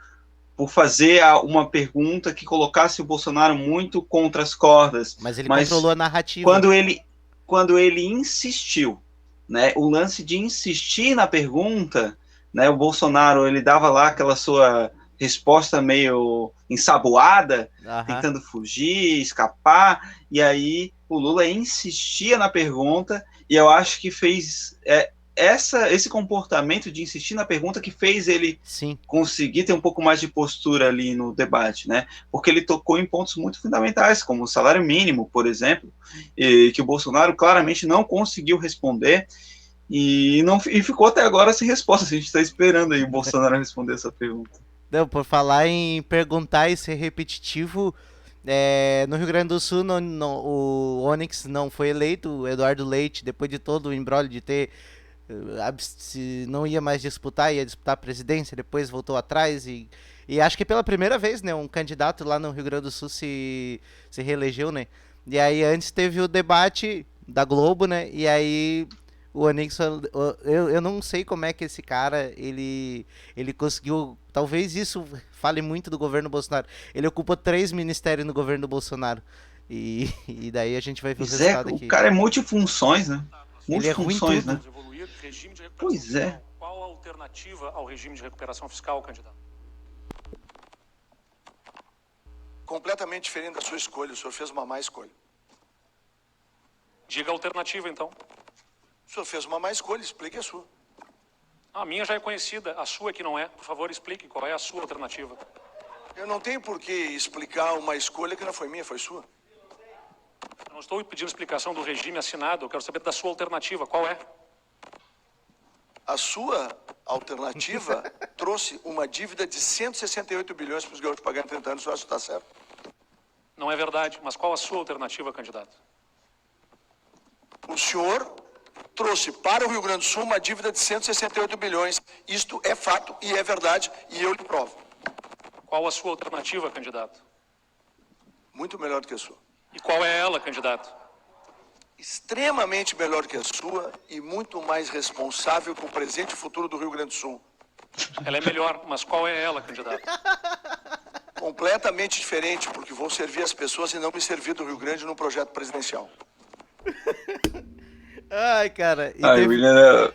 Speaker 2: fazer uma pergunta que colocasse o Bolsonaro muito contra as cordas,
Speaker 1: Mas ele controlou
Speaker 2: mas
Speaker 1: a narrativa.
Speaker 2: quando ele, quando ele insistiu, né, o lance de insistir na pergunta, né, o Bolsonaro ele dava lá aquela sua resposta meio ensaboada,
Speaker 1: Aham.
Speaker 2: tentando fugir, escapar, e aí o Lula insistia na pergunta, e eu acho que fez esse comportamento de insistir na pergunta que fez ele
Speaker 1: Sim.
Speaker 2: conseguir ter um pouco mais de postura ali no debate, né? Porque ele tocou em pontos muito fundamentais, como o salário mínimo, por exemplo, que o Bolsonaro claramente não conseguiu responder e ficou até agora sem resposta. A gente está esperando aí o Bolsonaro responder essa pergunta.
Speaker 1: Não, por falar em perguntar e ser repetitivo, no Rio Grande do Sul o Onyx não foi eleito, o Eduardo Leite, depois de todo o embrólio de ter se não ia mais disputar, ia disputar a presidência, depois voltou atrás e acho que pela primeira vez, né, um candidato lá no Rio Grande do Sul se reelegeu, né? E aí antes teve o debate da Globo, né? E aí o Onix, eu não sei como é que esse cara, ele conseguiu, talvez isso fale muito do governo Bolsonaro. Ele ocupou 3 ministérios no governo do Bolsonaro. E daí a gente vai ver o
Speaker 2: Pois é,
Speaker 1: resultado
Speaker 2: o
Speaker 1: aqui.
Speaker 2: cara é multifunções, né?
Speaker 1: Ele é ruim em
Speaker 2: Multifunções,
Speaker 1: tudo.
Speaker 2: né? Pois é.
Speaker 3: Qual a alternativa ao regime de recuperação fiscal, candidato?
Speaker 4: Completamente diferente da sua escolha. O senhor fez uma má escolha.
Speaker 3: Diga a alternativa, então.
Speaker 4: O senhor fez uma má escolha, explique a sua.
Speaker 3: A minha já é conhecida, a sua que não é. Por favor, explique qual é a sua alternativa.
Speaker 4: Eu não tenho por que explicar uma escolha que não foi minha, foi sua.
Speaker 3: Eu não estou pedindo explicação do regime assinado, eu quero saber da sua alternativa. Qual é?
Speaker 4: A sua alternativa trouxe uma dívida de 168 bilhões para os gaúchos pagarem em 30 anos. O senhor acha que está certo?
Speaker 3: Não é verdade, mas qual a sua alternativa, candidato?
Speaker 4: O senhor trouxe para o Rio Grande do Sul uma dívida de 168 bilhões. Isto é fato e é verdade e eu lhe provo.
Speaker 3: Qual a sua alternativa, candidato?
Speaker 4: Muito melhor do que a sua.
Speaker 3: E qual é ela, candidato?
Speaker 4: Extremamente melhor que a sua e muito mais responsável com o presente e futuro do Rio Grande do Sul.
Speaker 3: Ela é melhor, mas qual é ela, candidato?
Speaker 4: Completamente diferente, porque vou servir as pessoas e não me servir do Rio Grande no projeto presidencial.
Speaker 1: Ai, cara.
Speaker 2: Ai, William,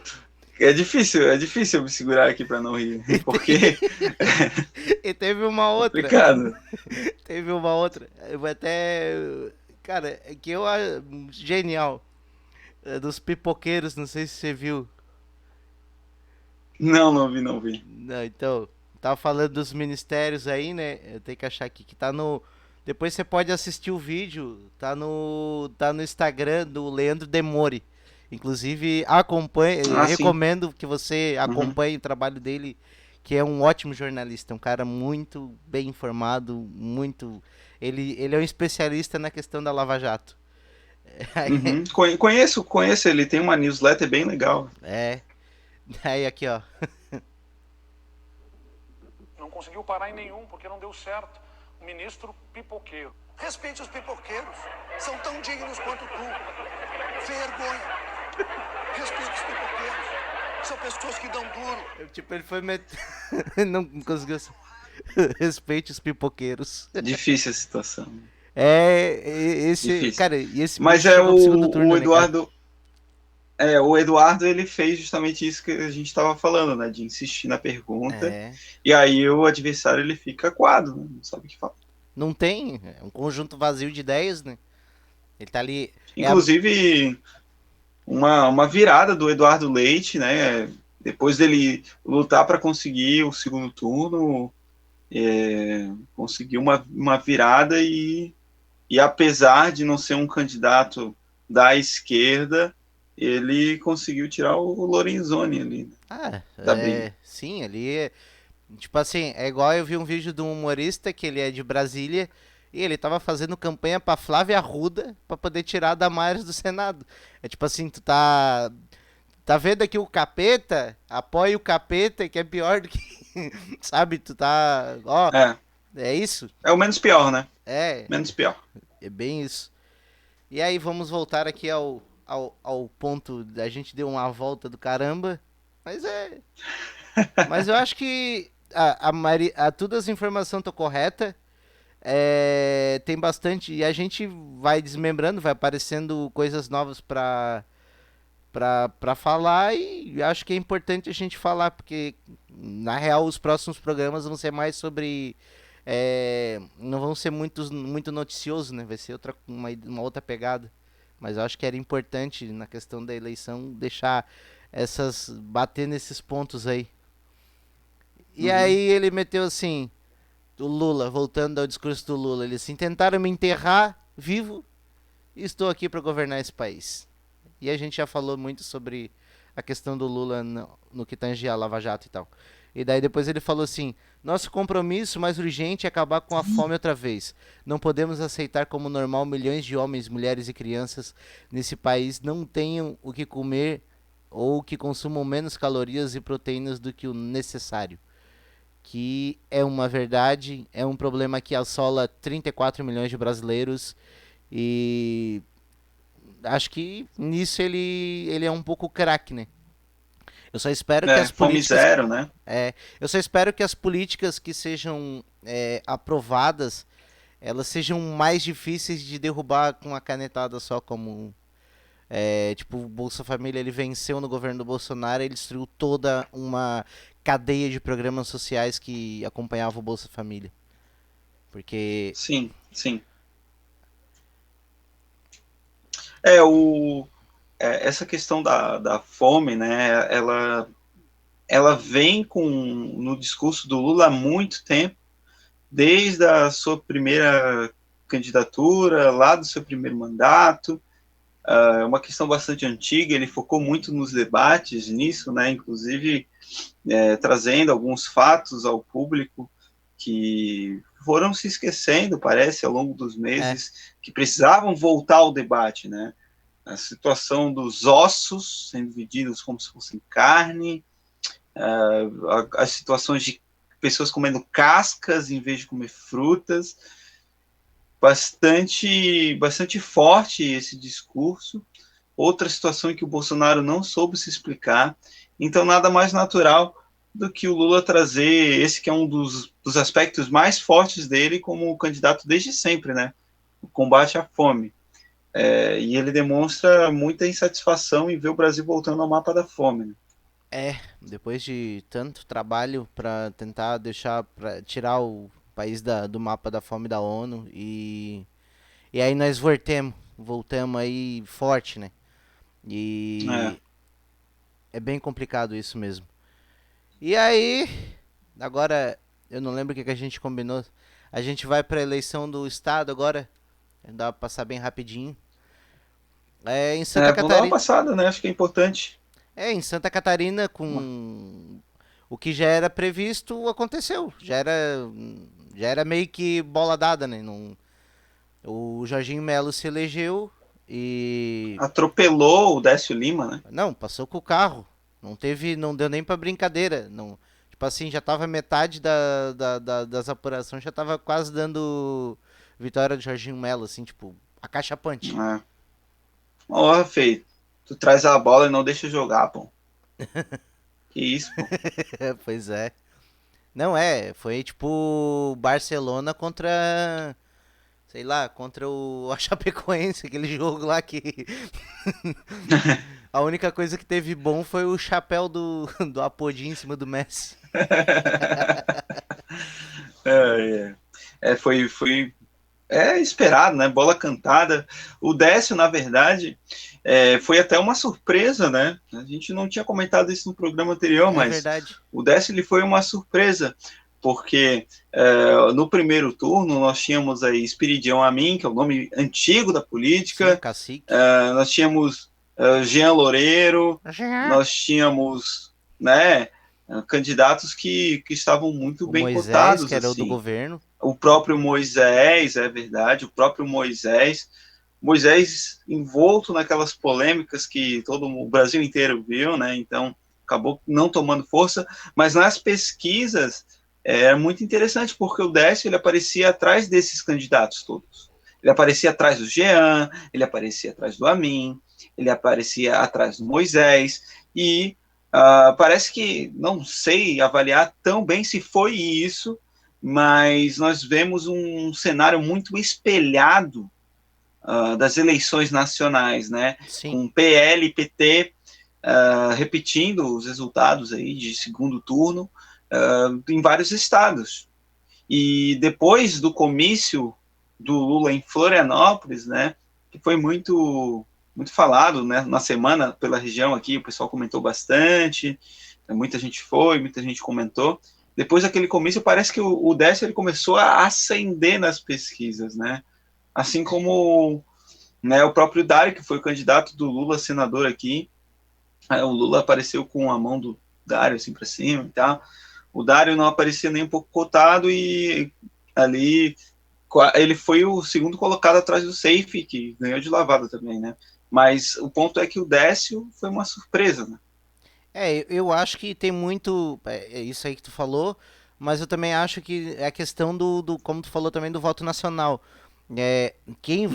Speaker 2: é difícil eu me segurar aqui para não rir, porque
Speaker 1: E teve uma outra.
Speaker 2: complicado.
Speaker 1: Teve uma outra. Eu até. Cara, que eu acho genial. Dos pipoqueiros, não sei se você viu.
Speaker 2: Não vi.
Speaker 1: Não, então, tava falando dos ministérios aí, né? Eu tenho que achar aqui que tá no. Depois você pode assistir o vídeo. Tá no Instagram do Leandro Demore. Inclusive, acompanhe,
Speaker 2: Ah, sim.
Speaker 1: recomendo que você
Speaker 2: Uhum.
Speaker 1: acompanhe o trabalho dele, que é um ótimo jornalista, um cara muito bem informado, muito. Ele é um especialista na questão da Lava Jato.
Speaker 2: Uhum. Conheço, ele tem uma newsletter bem legal.
Speaker 1: É. Aí aqui, ó.
Speaker 3: Não conseguiu parar em nenhum, porque não deu certo. O ministro pipoqueiro.
Speaker 4: Respeite os pipoqueiros. São tão dignos quanto tu. Vergonha. Respeite os pipoqueiros. São pessoas que dão duro.
Speaker 1: Tipo, ele foi não conseguiu. Respeite os pipoqueiros.
Speaker 2: Difícil a situação.
Speaker 1: Esse.
Speaker 2: Difícil.
Speaker 1: Cara, e esse
Speaker 2: Mas
Speaker 1: bicho
Speaker 2: é
Speaker 1: chegou pro segundo
Speaker 2: o
Speaker 1: turno, né, cara?
Speaker 2: Eduardo. O Eduardo ele fez justamente isso que a gente estava falando, né? De insistir na pergunta.
Speaker 1: É.
Speaker 2: E aí o adversário ele fica coado, né? Não sabe o que falar.
Speaker 1: Não tem. É um conjunto vazio de ideias, né? Ele tá ali.
Speaker 2: Inclusive, uma virada do Eduardo Leite, né? Depois dele lutar para conseguir o segundo turno, conseguiu uma virada e apesar de não ser um candidato da esquerda, ele conseguiu tirar o Lorenzoni ali da briga.
Speaker 1: Sim, ali. Tipo assim, é igual eu vi um vídeo de um humorista que ele é de Brasília e ele tava fazendo campanha pra Flávia Arruda pra poder tirar a Damares do Senado. É tipo assim, tu tá vendo aqui o capeta? Apoia o capeta, que é pior do que. Sabe, tu tá. Ó,
Speaker 2: É,
Speaker 1: é isso?
Speaker 2: é o menos pior, né?
Speaker 1: É,
Speaker 2: Menos pior.
Speaker 1: é bem isso. E aí vamos voltar aqui ao ponto da gente deu uma volta do caramba. Mas é. Mas eu acho que todas as informações estão corretas. Tem bastante. E a gente vai desmembrando, vai aparecendo coisas novas pra falar. E acho que é importante a gente falar, porque na real os próximos programas vão ser mais sobre. Não vão ser muito noticiosos, né? Vai ser uma outra pegada. Mas eu acho que era importante na questão da eleição deixar bater nesses pontos aí. E aí ele meteu assim, o Lula, voltando ao discurso do Lula, ele assim, tentaram me enterrar vivo e estou aqui para governar esse país. E a gente já falou muito sobre a questão do Lula no que tange a Lava Jato e tal. E daí depois ele falou assim, nosso compromisso mais urgente é acabar com a fome outra vez. Não podemos aceitar como normal milhões de homens, mulheres e crianças nesse país não tenham o que comer ou que consumam menos calorias e proteínas do que o necessário. Que é uma verdade, é um problema que assola 34 milhões de brasileiros e acho que nisso ele é um pouco craque, né? Eu só espero que as
Speaker 2: Fome
Speaker 1: políticas
Speaker 2: zero, né?
Speaker 1: eu só espero que as políticas que sejam aprovadas elas sejam mais difíceis de derrubar com uma canetada só, como tipo, o Bolsa Família ele venceu no governo do Bolsonaro, ele destruiu toda uma cadeia de programas sociais que acompanhava o Bolsa Família. Porque
Speaker 2: Sim, sim. Essa questão da fome, né? Ela vem no discurso do Lula há muito tempo, desde a sua primeira candidatura, lá do seu primeiro mandato. É uma questão bastante antiga, ele focou muito nos debates nisso, né? Inclusive trazendo alguns fatos ao público que foram se esquecendo, parece, ao longo dos meses, que precisavam voltar ao debate, né? A situação dos ossos sendo vendidos como se fossem carne, as situações de pessoas comendo cascas em vez de comer frutas, bastante forte esse discurso. Outra situação em que o Bolsonaro não soube se explicar. Então, nada mais natural do que o Lula trazer esse que é um dos aspectos mais fortes dele como candidato desde sempre, né? O combate à fome. E ele demonstra muita insatisfação em ver o Brasil voltando ao mapa da fome. Né?
Speaker 1: Depois de tanto trabalho para tentar para tirar o país do mapa da fome da ONU e aí nós voltamos aí forte, né? E é bem complicado isso mesmo. E aí, agora eu não lembro o que a gente combinou. A gente vai para a eleição do estado agora. Dá pra passar bem rapidinho. Em Santa
Speaker 2: Vamos dar uma
Speaker 1: Catarina.
Speaker 2: passada, né? Acho que é importante.
Speaker 1: Em Santa Catarina, com o que já era previsto, aconteceu. Já era meio que bola dada, né? O Jorginho Melo se elegeu e.
Speaker 2: Atropelou o Décio Lima, né?
Speaker 1: Não, passou com o carro. Não deu nem pra brincadeira. Não, tipo assim, já tava metade das apurações, já tava quase dando vitória do Jorginho Melo, assim, tipo, a caixa punch.
Speaker 2: É. Ó, Fê, tu traz a bola e não deixa jogar, pô. Que isso, pô.
Speaker 1: Pois é. Não foi tipo Barcelona contra, sei lá, contra o a Chapecoense, aquele jogo lá que a única coisa que teve bom foi o chapéu do Apodi em cima do Messi.
Speaker 2: Foi esperado, né? Bola cantada. O Décio, na verdade, foi até uma surpresa, né? A gente não tinha comentado isso no programa anterior,
Speaker 1: É
Speaker 2: mas
Speaker 1: verdade.
Speaker 2: o Décio ele foi uma surpresa, porque no primeiro turno nós tínhamos aí Espiridião Amin, que é o nome antigo da
Speaker 1: Sim,
Speaker 2: política,
Speaker 1: cacique.
Speaker 2: nós tínhamos Jean Loureiro, nós tínhamos, né, candidatos que estavam muito
Speaker 1: O
Speaker 2: bem
Speaker 1: Moisés,
Speaker 2: cotados,
Speaker 1: que era o do
Speaker 2: assim.
Speaker 1: governo.
Speaker 2: O próprio Moisés, é verdade, o próprio Moisés envolto naquelas polêmicas que todo o Brasil inteiro viu, né? Então acabou não tomando força, mas nas pesquisas é muito interessante porque o Décio ele aparecia atrás desses candidatos todos. Ele aparecia atrás do Jean, ele aparecia atrás do Amin, ele aparecia atrás do Moisés e parece que não sei avaliar tão bem se foi isso, mas nós vemos um cenário muito espelhado das eleições nacionais, né?
Speaker 1: Sim.
Speaker 2: Com PL e PT repetindo os resultados aí de segundo turno em vários estados. E depois do comício do Lula em Florianópolis, né? Que foi muito falado, né? Na semana pela região aqui, o pessoal comentou bastante, muita gente foi, muita gente comentou. Depois daquele comício, parece que o Décio ele começou a ascender nas pesquisas, né? Assim como, né, o próprio Dário, que foi o candidato do Lula senador aqui, o Lula apareceu com a mão do Dário assim para cima e tal. O Dário não aparecia nem um pouco cotado e ali ele foi o segundo colocado atrás do Safe, que ganhou de lavada também, né? Mas o ponto é que o Décio foi uma surpresa, né?
Speaker 1: Eu acho que tem muito. É isso aí que tu falou, mas eu também acho que é a questão como tu falou também, do voto nacional. Quem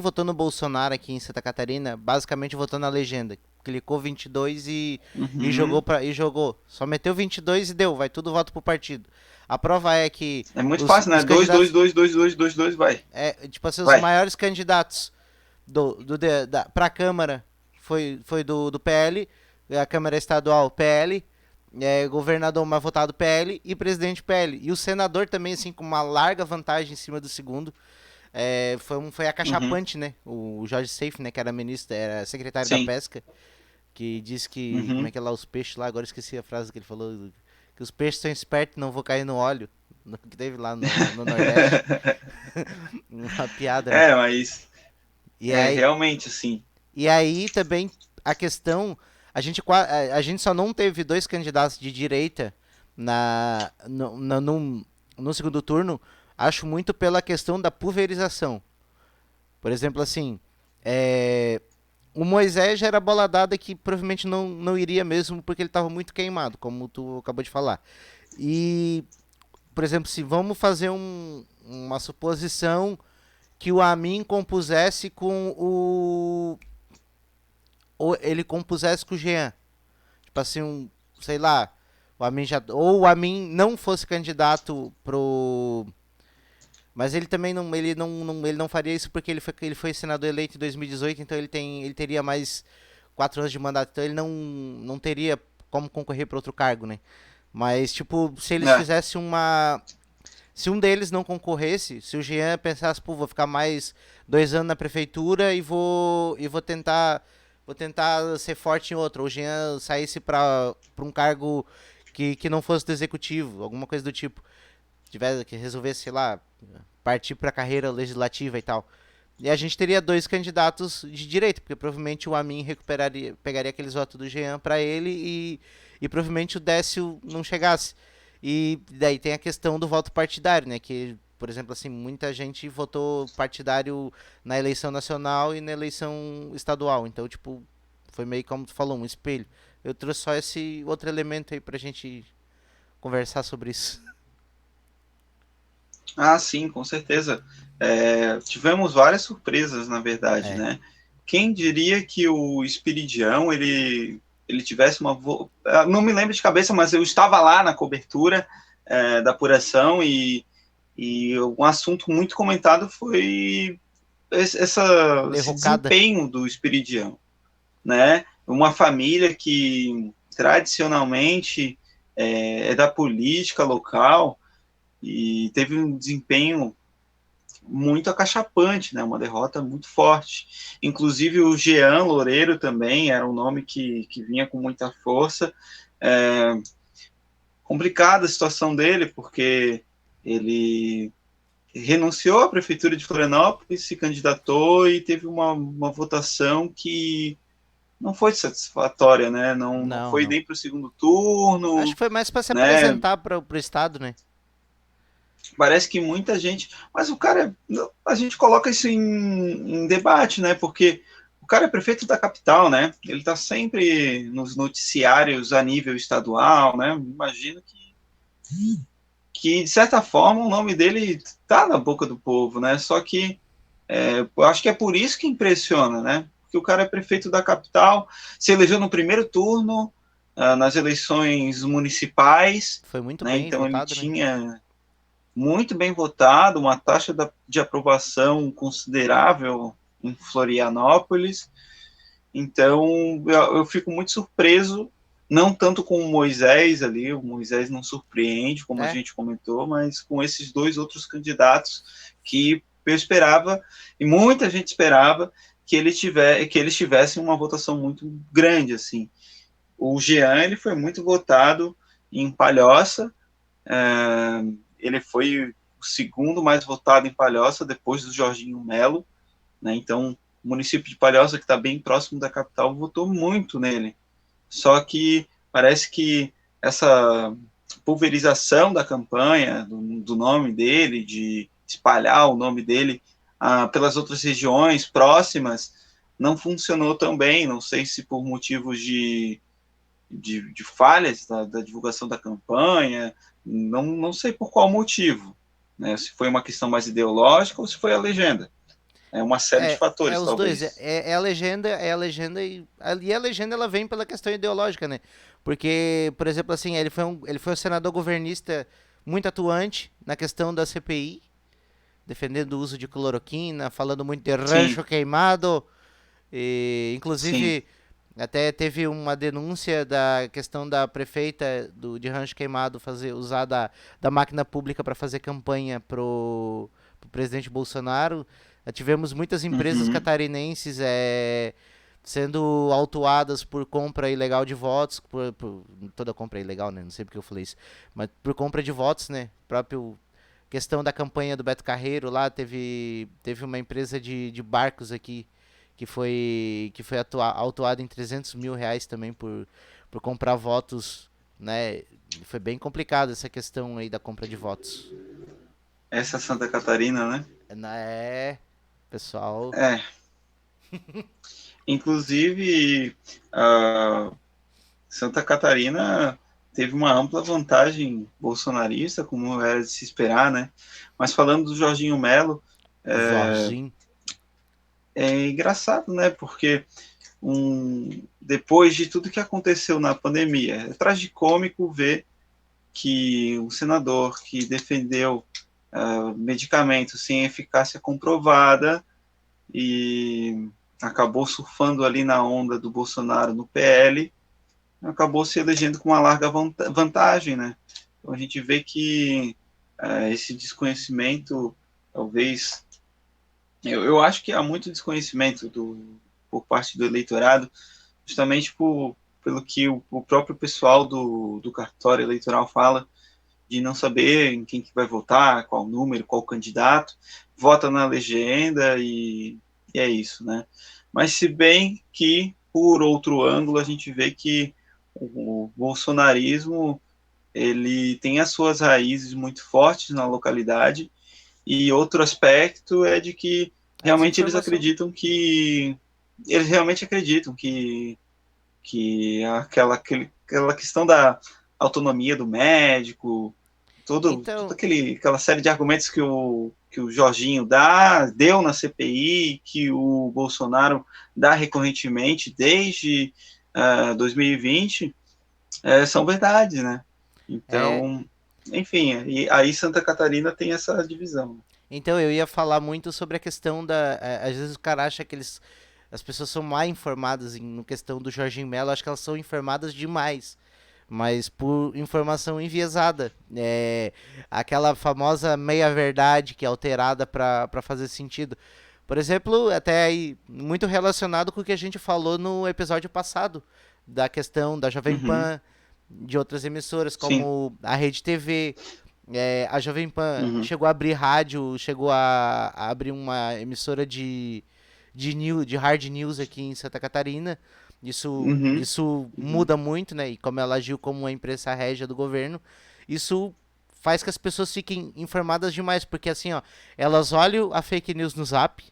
Speaker 1: votou no Bolsonaro aqui em Santa Catarina, basicamente votou na legenda. Clicou 22 e jogou. E jogou. Só meteu 22 e deu, vai tudo voto pro partido. A prova é que
Speaker 2: É muito fácil, né?
Speaker 1: os
Speaker 2: 2, 2,
Speaker 1: candidatos.
Speaker 2: 2, 2, 2, 2, 2, vai.
Speaker 1: Tipo assim, os
Speaker 2: Vai.
Speaker 1: maiores candidatos pra Câmara foi do PL, a Câmara Estadual PL, governador mais votado PL e presidente PL. E o senador também, assim, com uma larga vantagem em cima do segundo. Foi acachapante, né? O Jorge Safe, né? Que era ministro, era secretário da
Speaker 2: Sim.
Speaker 1: Pesca, que disse que, como é que é lá, os peixes lá, agora eu esqueci a frase que ele falou, que os peixes são espertos e não vão cair no óleo, que teve lá no Nordeste. Uma piada, né?
Speaker 2: Mas
Speaker 1: E aí,
Speaker 2: realmente, assim.
Speaker 1: e aí também a questão, a gente só não teve dois candidatos de direita no segundo turno, acho muito pela questão da pulverização. Por exemplo, assim, o Moisés já era bola dada que provavelmente não iria mesmo porque ele estava muito queimado, como tu acabou de falar. E, por exemplo, se vamos fazer uma suposição que o Amin compusesse com ou ele compusesse com o Jean. Tipo assim, sei lá, ou o Amin não fosse candidato pro. Mas ele também ele não faria isso porque ele foi senador eleito em 2018, então ele teria mais 4 anos de mandato, então ele não teria como concorrer para outro cargo, né? Mas, tipo, se eles fizessem se um deles não concorresse, se o Jean pensasse, pô, vou ficar mais 2 anos na prefeitura e vou tentar ser forte em outro, ou o Jean saísse para um cargo que não fosse do executivo, alguma coisa do tipo, tivesse que resolver, sei lá, partir para a carreira legislativa e tal. E a gente teria dois candidatos de direita, porque provavelmente o Amin pegaria aqueles votos do Jean para ele e provavelmente o Décio não chegasse. E daí tem a questão do voto partidário, né? Que, por exemplo, assim, muita gente votou partidário na eleição nacional e na eleição estadual. Então, tipo, foi meio como tu falou, um espelho. Eu trouxe só esse outro elemento aí pra gente conversar sobre isso.
Speaker 2: Ah, sim, com certeza. Tivemos várias surpresas, na verdade,
Speaker 1: É.
Speaker 2: né? Quem diria que o Espiridião, ele tivesse uma... Não me lembro de cabeça, mas eu estava lá na cobertura da apuração e um assunto muito comentado foi esse
Speaker 1: Derrocada.
Speaker 2: desempenho do Espiridião, né? Uma família que tradicionalmente é da política local e teve um desempenho muito acachapante, né? Uma derrota muito forte. Inclusive o Jean Loureiro também era um nome que vinha com muita força. Complicada a situação dele, porque ele renunciou à prefeitura de Florianópolis, se candidatou e teve uma votação que não foi satisfatória, né? Não
Speaker 1: Não,
Speaker 2: foi
Speaker 1: não.
Speaker 2: nem para o segundo
Speaker 1: Acho
Speaker 2: turno,
Speaker 1: que foi mais pra se
Speaker 2: né?
Speaker 1: apresentar pro Estado, né?
Speaker 2: Parece que muita gente. Mas o cara. A gente coloca isso em debate, né? Porque o cara é prefeito da capital, né? Ele está sempre nos noticiários a nível estadual, né? Imagino que, de certa forma, o nome dele está na boca do povo, né? Só que eu acho que é por isso que impressiona, né? Porque o cara é prefeito da capital, se elegeu no primeiro turno, nas eleições municipais,
Speaker 1: Foi muito
Speaker 2: né?
Speaker 1: bem
Speaker 2: Então ele
Speaker 1: votado, né?
Speaker 2: tinha muito bem votado, uma taxa de aprovação considerável em Florianópolis. Então, eu fico muito surpreso, não tanto com o Moisés ali, o Moisés não surpreende, como a
Speaker 1: É,
Speaker 2: gente comentou, mas com esses dois outros candidatos que eu esperava, e muita gente esperava, que eles tivessem uma votação muito grande, assim. O Jean, ele foi muito votado em Palhoça, ele foi o segundo mais votado em Palhoça, depois do Jorginho Melo, né? Então, o município de Palhoça, que está bem próximo da capital, votou muito nele. Só que parece que essa pulverização da campanha, do nome dele, de espalhar o nome dele pelas outras regiões próximas, não funcionou tão bem. Não sei se por motivos de falhas da divulgação da campanha, não sei por qual motivo, né? Se foi uma questão mais ideológica ou se foi a legenda. É uma série de
Speaker 1: é
Speaker 2: fatores,
Speaker 1: os dois.
Speaker 2: talvez.
Speaker 1: É a legenda e a legenda ela vem pela questão ideológica, né? Porque, por exemplo, assim, ele foi um senador governista muito atuante na questão da CPI, defendendo o uso de cloroquina, falando muito de
Speaker 2: Sim,
Speaker 1: rancho queimado, e
Speaker 2: sim.
Speaker 1: inclusive até teve uma denúncia da questão da prefeita de Rancho Queimado usar da máquina pública para fazer campanha pro presidente Bolsonaro. Tivemos muitas empresas
Speaker 2: Uhum.
Speaker 1: catarinenses sendo autuadas por compra ilegal de votos, toda compra é ilegal, né? Não sei porque eu falei isso, mas por compra de votos, né? Próprio questão da campanha do Beto Carreiro lá, teve uma empresa de barcos aqui que foi autuado em R$ 300 mil também por comprar votos, né? Foi bem complicado essa questão aí da compra de votos.
Speaker 2: Essa Santa Catarina, né?
Speaker 1: Pessoal,
Speaker 2: É. Inclusive, a Santa Catarina teve uma ampla vantagem bolsonarista, como era de se esperar, né? Mas falando do Jorginho Melo,
Speaker 1: o Jorginho.
Speaker 2: é engraçado, né? Porque depois de tudo que aconteceu na pandemia, é tragicômico ver que um senador que defendeu medicamentos sem eficácia comprovada e acabou surfando ali na onda do Bolsonaro no PL, acabou se elegendo com uma larga vantagem, né? Então a gente vê que esse desconhecimento, talvez, eu acho que há muito desconhecimento por parte do eleitorado, justamente pelo que o próprio pessoal do cartório eleitoral fala, de não saber em quem que vai votar, qual número, qual candidato, vota na legenda e é isso, né? Mas se bem que, por outro ângulo, a gente vê que o bolsonarismo, ele tem as suas raízes muito fortes na localidade, e outro aspecto é de que realmente eles realmente acreditam que aquela questão da autonomia do médico, toda
Speaker 1: Então,
Speaker 2: aquela série de argumentos que o Jorginho deu na CPI, que o Bolsonaro dá recorrentemente desde 2020, são verdades, né?
Speaker 1: é,
Speaker 2: Então, enfim, e aí Santa Catarina tem essa divisão.
Speaker 1: então eu ia falar muito sobre a questão às vezes o cara acha que as pessoas são mal informadas no questão do Jorginho Melo, acho que elas são informadas demais, mas por informação enviesada. Aquela famosa meia-verdade que é alterada para fazer sentido. Por exemplo, até aí, muito relacionado com o que a gente falou no episódio passado, da questão da Jovem
Speaker 2: Uhum,
Speaker 1: Pan, de outras emissoras,
Speaker 2: sim.
Speaker 1: como a Rede TV. A Jovem Pan
Speaker 2: Uhum,
Speaker 1: chegou a abrir rádio, chegou a abrir uma emissora de hard news aqui em Santa Catarina.
Speaker 2: uhum,
Speaker 1: Isso
Speaker 2: uhum.
Speaker 1: muda muito, né? E como ela agiu como uma imprensa régia do governo, isso faz que as pessoas fiquem informadas demais, porque assim, ó, elas olham a fake news no Zap,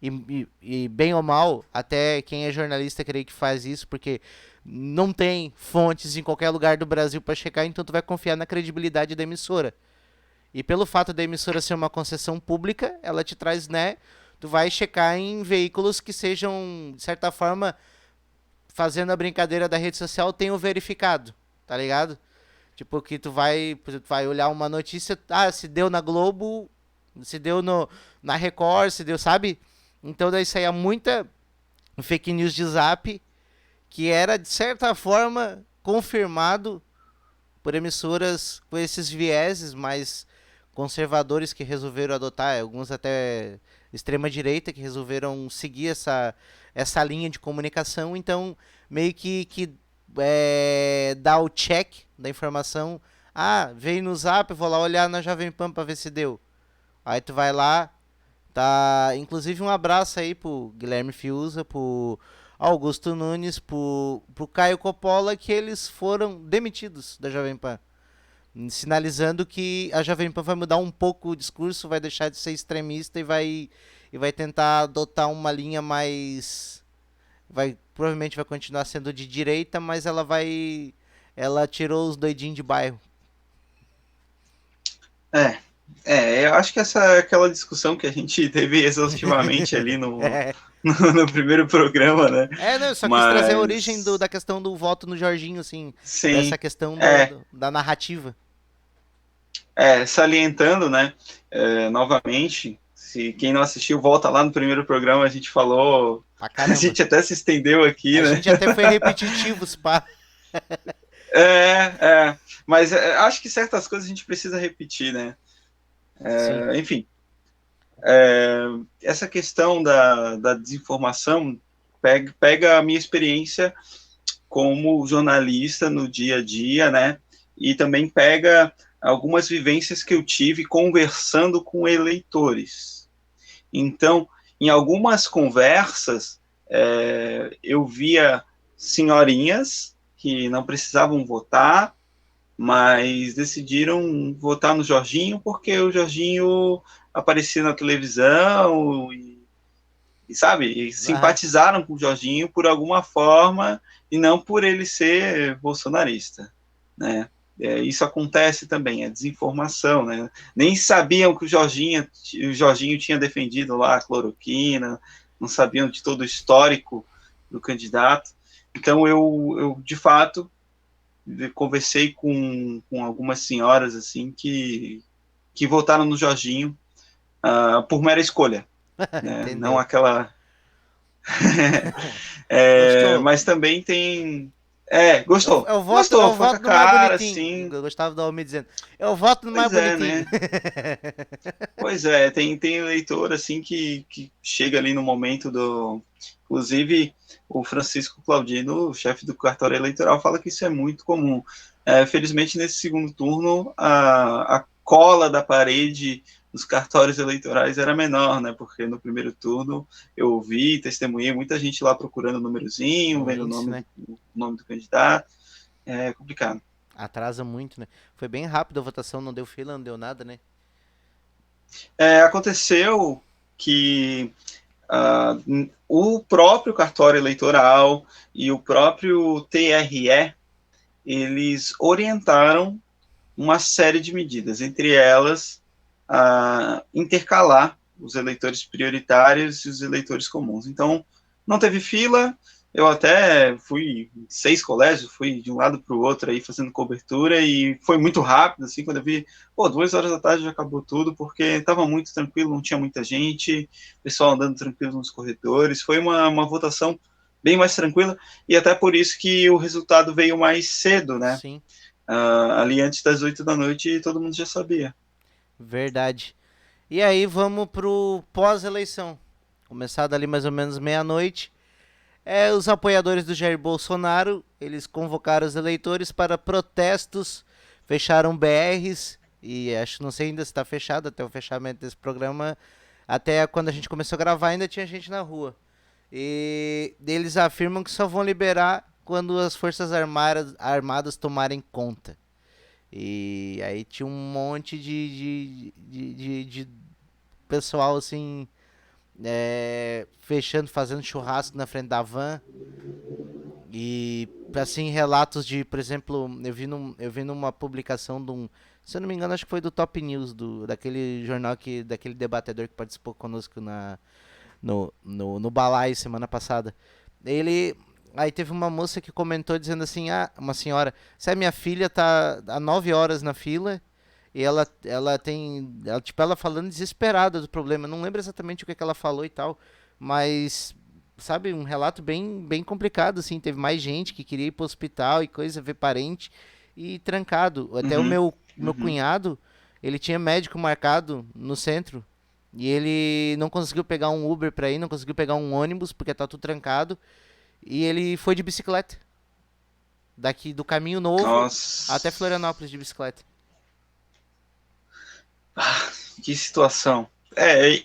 Speaker 1: e bem ou mal, até quem é jornalista creio que faz isso, porque não tem fontes em qualquer lugar do Brasil para checar, então tu vai confiar na credibilidade da emissora. E pelo fato da emissora ser uma concessão pública, ela te traz, né? Tu vai checar em veículos que sejam, de certa forma, fazendo a brincadeira da rede social, tenham verificado, tá ligado? Tipo, que tu vai olhar uma notícia, se deu na Globo, se deu na Record, se deu, sabe? Então daí saía muita fake news de Zap que era, de certa forma, confirmado por emissoras com esses vieses mais conservadores que resolveram adotar, alguns até extrema-direita que resolveram seguir essa linha de comunicação, então meio que dá o check da informação. Veio no Zap, vou lá olhar na Jovem Pan pra ver se deu. Aí tu vai lá, tá, inclusive um abraço aí pro Guilherme Fiuza, pro Augusto Nunes, pro Caio Coppola, que eles foram demitidos da Jovem Pan. Sinalizando que a Jovem Pan vai mudar um pouco o discurso, vai deixar de ser extremista e vai tentar adotar uma linha mais. Provavelmente vai continuar sendo de direita, mas ela tirou os doidinhos de bairro.
Speaker 2: É, eu acho que essa é aquela discussão que a gente teve exaustivamente ali no primeiro programa, né?
Speaker 1: Não, eu só quis trazer a origem
Speaker 2: Mas,
Speaker 1: da questão do voto no Jorginho, assim, dessa
Speaker 2: sim,
Speaker 1: questão
Speaker 2: é,
Speaker 1: da narrativa.
Speaker 2: salientando, né, novamente, se quem não assistiu, volta lá no primeiro programa, a gente falou,
Speaker 1: Pra
Speaker 2: a
Speaker 1: caramba.
Speaker 2: gente até se estendeu aqui,
Speaker 1: A
Speaker 2: né?
Speaker 1: gente até foi repetitivo, pá.
Speaker 2: Mas acho que certas coisas a gente precisa repetir, né?
Speaker 1: Sim.
Speaker 2: Enfim, essa questão da desinformação pega a minha experiência como jornalista no dia a dia, né? E também pega algumas vivências que eu tive conversando com eleitores. Então, em algumas conversas, eu via senhorinhas que não precisavam votar, mas decidiram votar no Jorginho porque o Jorginho aparecia na televisão sabe, e
Speaker 1: Aham.
Speaker 2: simpatizaram com o Jorginho por alguma forma e não por ele ser bolsonarista, né? Isso acontece também, a desinformação, né? Nem sabiam que o Jorginho tinha defendido lá a cloroquina, não sabiam de todo o histórico do candidato. Então eu de fato conversei com algumas senhoras assim que votaram no Jorginho por mera escolha, né? Não
Speaker 1: Entendeu?
Speaker 2: aquela
Speaker 1: Gostou?
Speaker 2: mas também tem.
Speaker 1: Eu,
Speaker 2: Gostou.
Speaker 1: eu voto,
Speaker 2: Gostou,
Speaker 1: eu
Speaker 2: foi com a
Speaker 1: voto no mais
Speaker 2: cara,
Speaker 1: bonitinho.
Speaker 2: assim.
Speaker 1: Eu gostava do Almir dizendo. Eu voto no mais
Speaker 2: Pois é,
Speaker 1: bonitinho.
Speaker 2: né? Pois é, tem eleitor assim que chega ali no momento do. Inclusive, o Francisco Claudino, o chefe do cartório eleitoral, fala que isso é muito comum. felizmente nesse segundo turno a cola da parede dos cartórios eleitorais era menor, né? Porque no primeiro turno eu vi, testemunhei muita gente lá procurando o númerozinho, vendo o nome,
Speaker 1: né?
Speaker 2: o nome do candidato. É complicado.
Speaker 1: Atrasa muito, né? Foi bem rápido a votação, não deu fila, não deu nada, né?
Speaker 2: Aconteceu que o próprio cartório eleitoral e o próprio TRE, eles orientaram uma série de medidas, entre elas intercalar os eleitores prioritários e os eleitores comuns. Então, não teve fila, eu até fui em 6 colégios, fui de um lado para o outro aí fazendo cobertura e foi muito rápido, assim, quando eu vi, 2 horas da tarde já acabou tudo, porque estava muito tranquilo, não tinha muita gente, pessoal andando tranquilo nos corredores, foi uma votação bem mais tranquila, e até por isso que o resultado veio mais cedo, né?
Speaker 1: Sim.
Speaker 2: Ali antes das 8 da noite todo mundo já sabia.
Speaker 1: Verdade. E aí vamos pro pós-eleição. Começado ali mais ou menos meia-noite. Os apoiadores do Jair Bolsonaro, eles convocaram os eleitores para protestos, fecharam BRs, e não sei ainda se está fechado até o fechamento desse programa, até quando a gente começou a gravar ainda tinha gente na rua. E eles afirmam que só vão liberar quando as forças armadas tomarem conta. E aí tinha um monte de pessoal assim, fechando, fazendo churrasco na frente da van. E assim, relatos de, por exemplo, eu vi numa publicação de um, se eu não me engano, acho que foi do Top News, daquele jornal daquele debatedor que participou conosco no Balai semana passada. Aí teve uma moça que comentou dizendo assim, uma senhora, se a minha filha tá há 9 horas na fila e ela falando desesperada do problema. Eu não lembro exatamente o que ela falou e tal, mas sabe, um relato bem complicado assim, teve mais gente que queria ir pro hospital e coisa, ver parente e trancado. Até o meu cunhado, ele tinha médico marcado no centro. E ele não conseguiu pegar um Uber pra ir, não conseguiu pegar um ônibus, porque tá tudo trancado. E ele foi de bicicleta. Daqui do Caminho Novo
Speaker 2: Nossa.
Speaker 1: até Florianópolis de bicicleta.
Speaker 2: Que situação.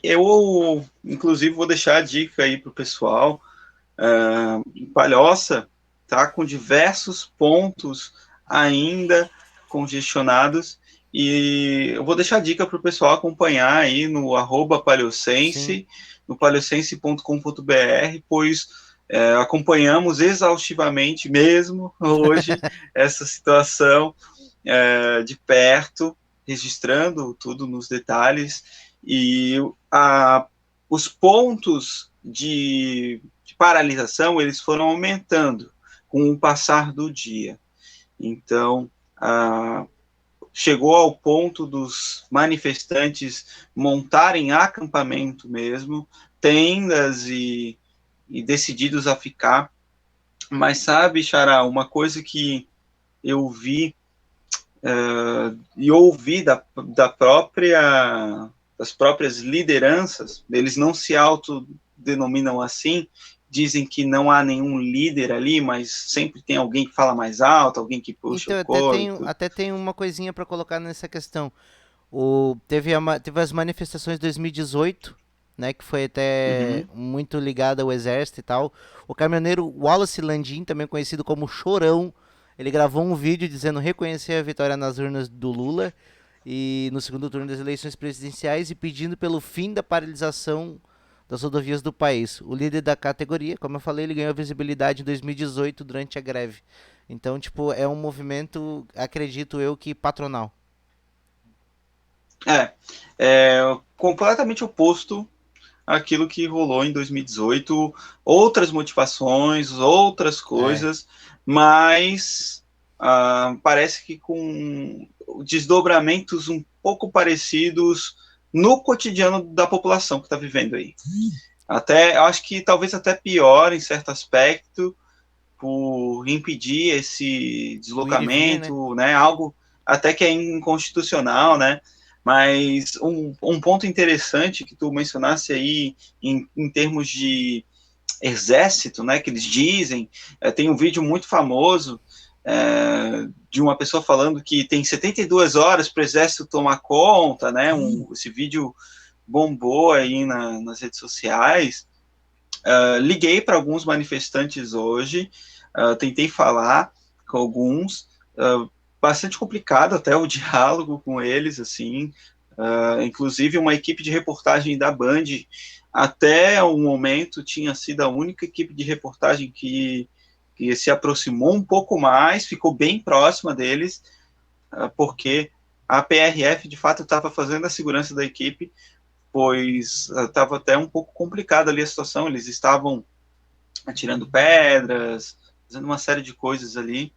Speaker 2: Eu, inclusive, vou deixar a dica aí pro pessoal. Palhoça tá com diversos pontos ainda congestionados. E eu vou deixar a dica para o pessoal acompanhar aí no @palhocense, no palhocense.com.br, pois acompanhamos exaustivamente mesmo hoje essa situação de perto, registrando tudo nos detalhes, e os pontos de paralisação eles foram aumentando com o passar do dia. Então, chegou ao ponto dos manifestantes montarem acampamento mesmo, tendas e decididos a ficar. Mas sabe, Xará, uma coisa que eu vi e ouvi das próprias lideranças, eles não se autodenominam assim, dizem que não há nenhum líder ali, mas sempre tem alguém que fala mais alto, alguém que puxa
Speaker 1: então,
Speaker 2: o coro.
Speaker 1: até tem uma coisinha para colocar nessa questão. Teve as manifestações de 2018, né, que foi até muito ligada ao exército e tal. O caminhoneiro Wallace Landim, também conhecido como Chorão, ele gravou um vídeo dizendo reconhecer a vitória nas urnas do Lula e no segundo turno das eleições presidenciais e pedindo pelo fim da paralisação das rodovias do país. O líder da categoria, como eu falei, ele ganhou visibilidade em 2018 durante a greve. Então, tipo, é um movimento, acredito eu, que patronal.
Speaker 2: Completamente oposto àquilo que rolou em 2018, outras motivações, outras coisas, mas parece que com desdobramentos um pouco parecidos no cotidiano da população que está vivendo aí. Eu acho que talvez até pior em certo aspecto, por impedir esse deslocamento, vir, né? Algo até que é inconstitucional, né? Mas um ponto interessante que tu mencionasse aí em termos de exército, né, que eles dizem, tem um vídeo muito famoso de uma pessoa falando que tem 72 horas para o exército tomar conta, né? Esse vídeo bombou aí nas redes sociais. Liguei para alguns manifestantes hoje, tentei falar com alguns, bastante complicado até o diálogo com eles, assim, inclusive uma equipe de reportagem da Band, até o momento tinha sido a única equipe de reportagem que se aproximou um pouco mais, ficou bem próxima deles, porque a PRF de fato estava fazendo a segurança da equipe, pois estava até um pouco complicada ali a situação, eles estavam atirando pedras, fazendo uma série de coisas ali,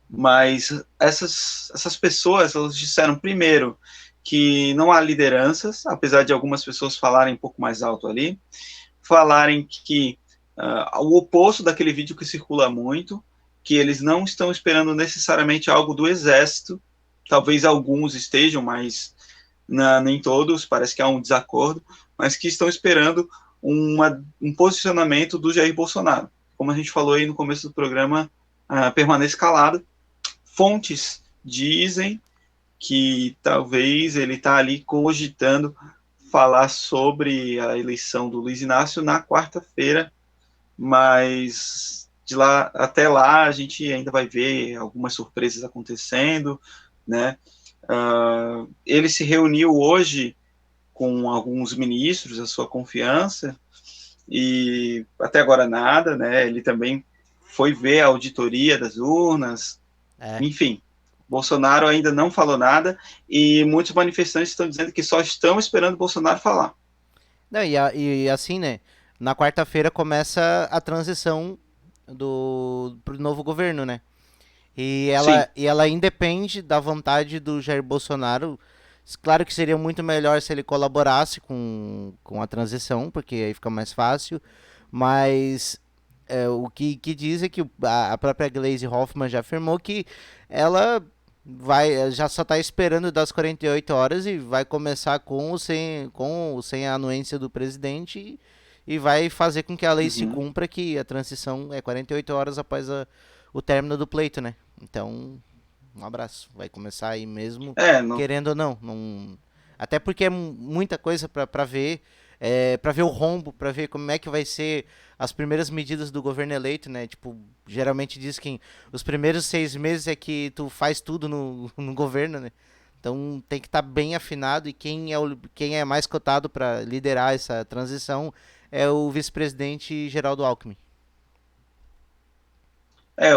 Speaker 2: mas essas pessoas, elas disseram primeiro que não há lideranças, apesar de algumas pessoas falarem um pouco mais alto ali, falarem que o oposto daquele vídeo que circula muito, que eles não estão esperando necessariamente algo do exército, talvez alguns estejam, mas nem todos, parece que há um desacordo, mas que estão esperando um posicionamento do Jair Bolsonaro. Como a gente falou aí no começo do programa, permaneça calado. Fontes dizem que talvez ele está ali cogitando falar sobre a eleição do Luiz Inácio na quarta-feira, mas de lá até lá a gente ainda vai ver algumas surpresas acontecendo, né? Ele se reuniu hoje com alguns ministros da sua confiança e até agora nada, né? Ele também foi ver a auditoria das urnas, enfim. Bolsonaro ainda não falou nada e muitos manifestantes estão dizendo que só estão esperando Bolsonaro falar.
Speaker 1: Não, e assim, né? Na quarta-feira começa a transição pro novo governo, né?
Speaker 2: Sim.
Speaker 1: E ela independe da vontade do Jair Bolsonaro. Claro que seria muito melhor se ele colaborasse com a transição, porque aí fica mais fácil. Mas o que diz é que a própria Gleisi Hoffmann já afirmou que ela já só está esperando das 48 horas e vai começar com ou sem a anuência do presidente e vai fazer com que a lei se cumpra, que a transição é 48 horas após o término do pleito, né? Então, um abraço. Vai começar aí mesmo, querendo ou não. Até porque é muita coisa para ver, para ver o rombo, para ver como é que vai ser as primeiras medidas do governo eleito, né? Tipo, geralmente diz que os primeiros 6 meses é que tu faz tudo no governo, né? Então tem que estar bem afinado e quem é mais cotado para liderar essa transição é o vice-presidente Geraldo Alckmin.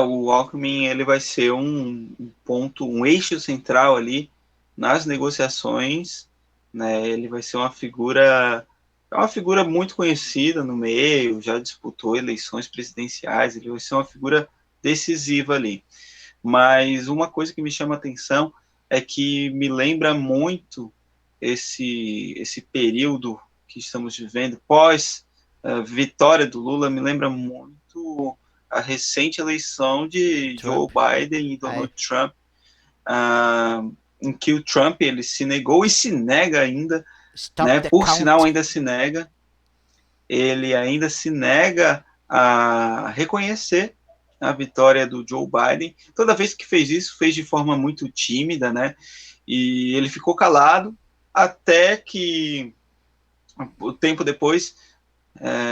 Speaker 2: O Alckmin ele vai ser um ponto, um eixo central ali nas negociações, né? Ele vai ser uma figura muito conhecida no meio, já disputou eleições presidenciais, ele vai ser uma figura decisiva ali. Mas uma coisa que me chama a atenção é que me lembra muito esse período que estamos vivendo pós vitória do Lula, me lembra muito a recente eleição de Joe Biden e Donald Trump, em que o Trump ele se negou e se nega ainda, né? Por sinal ainda se nega, ele ainda se nega a reconhecer a vitória do Joe Biden. Toda vez que fez isso, fez de forma muito tímida, né? E ele ficou calado até que o tempo depois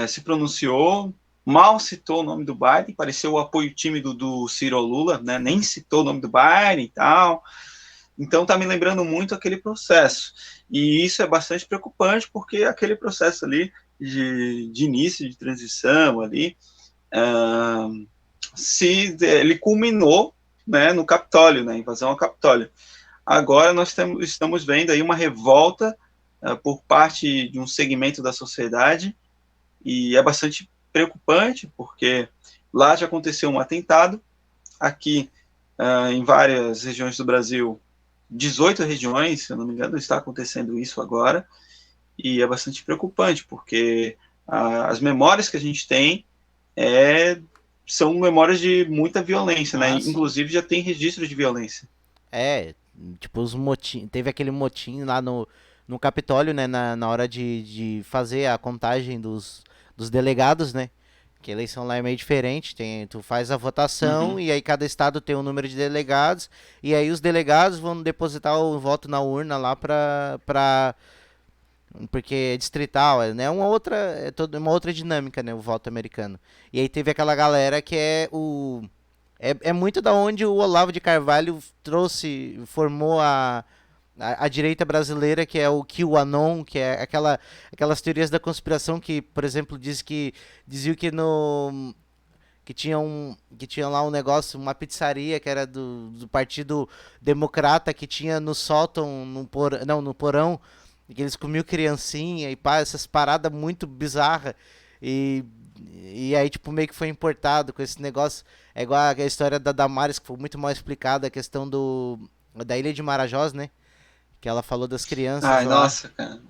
Speaker 2: se pronunciou, mal citou o nome do Biden, pareceu o apoio tímido do Ciro Lula, né? Nem citou o nome do Biden e tal. Então está me lembrando muito aquele processo. E isso é bastante preocupante, porque aquele processo ali de início de transição ali, ele culminou, né, no Capitólio, na invasão ao Capitólio. Agora nós estamos vendo aí uma revolta por parte de um segmento da sociedade, e é bastante preocupante, porque lá já aconteceu um atentado, aqui em várias regiões do Brasil, 18 regiões, se eu não me engano, está acontecendo isso agora, e é bastante preocupante, porque as memórias que a gente tem são memórias de muita violência, né?
Speaker 1: Sim.
Speaker 2: Inclusive já tem registro de violência.
Speaker 1: Tipo os motim, teve aquele motim lá no Capitólio, né, na hora de fazer a contagem dos delegados, né? Que a eleição lá é meio diferente, tu faz a votação e aí cada estado tem um número de delegados e aí os delegados vão depositar o voto na urna lá porque é distrital, né? Uma outra dinâmica, né? O voto americano. E aí teve aquela galera que é muito da onde o Olavo de Carvalho formou a direita brasileira, que é o QAnon, que é aquelas teorias da conspiração que, por exemplo, diziam que tinha lá um negócio, uma pizzaria que era do Partido Democrata, que tinha no sótão, no porão, que eles comiam criancinha e pá, essas paradas muito bizarras. E aí, tipo, meio que foi importado com esse negócio. É igual a história da Damares, que foi muito mal explicada, a questão da Ilha de Marajós, né? Que ela falou das crianças
Speaker 2: Ai,
Speaker 1: lá.
Speaker 2: nossa, cara.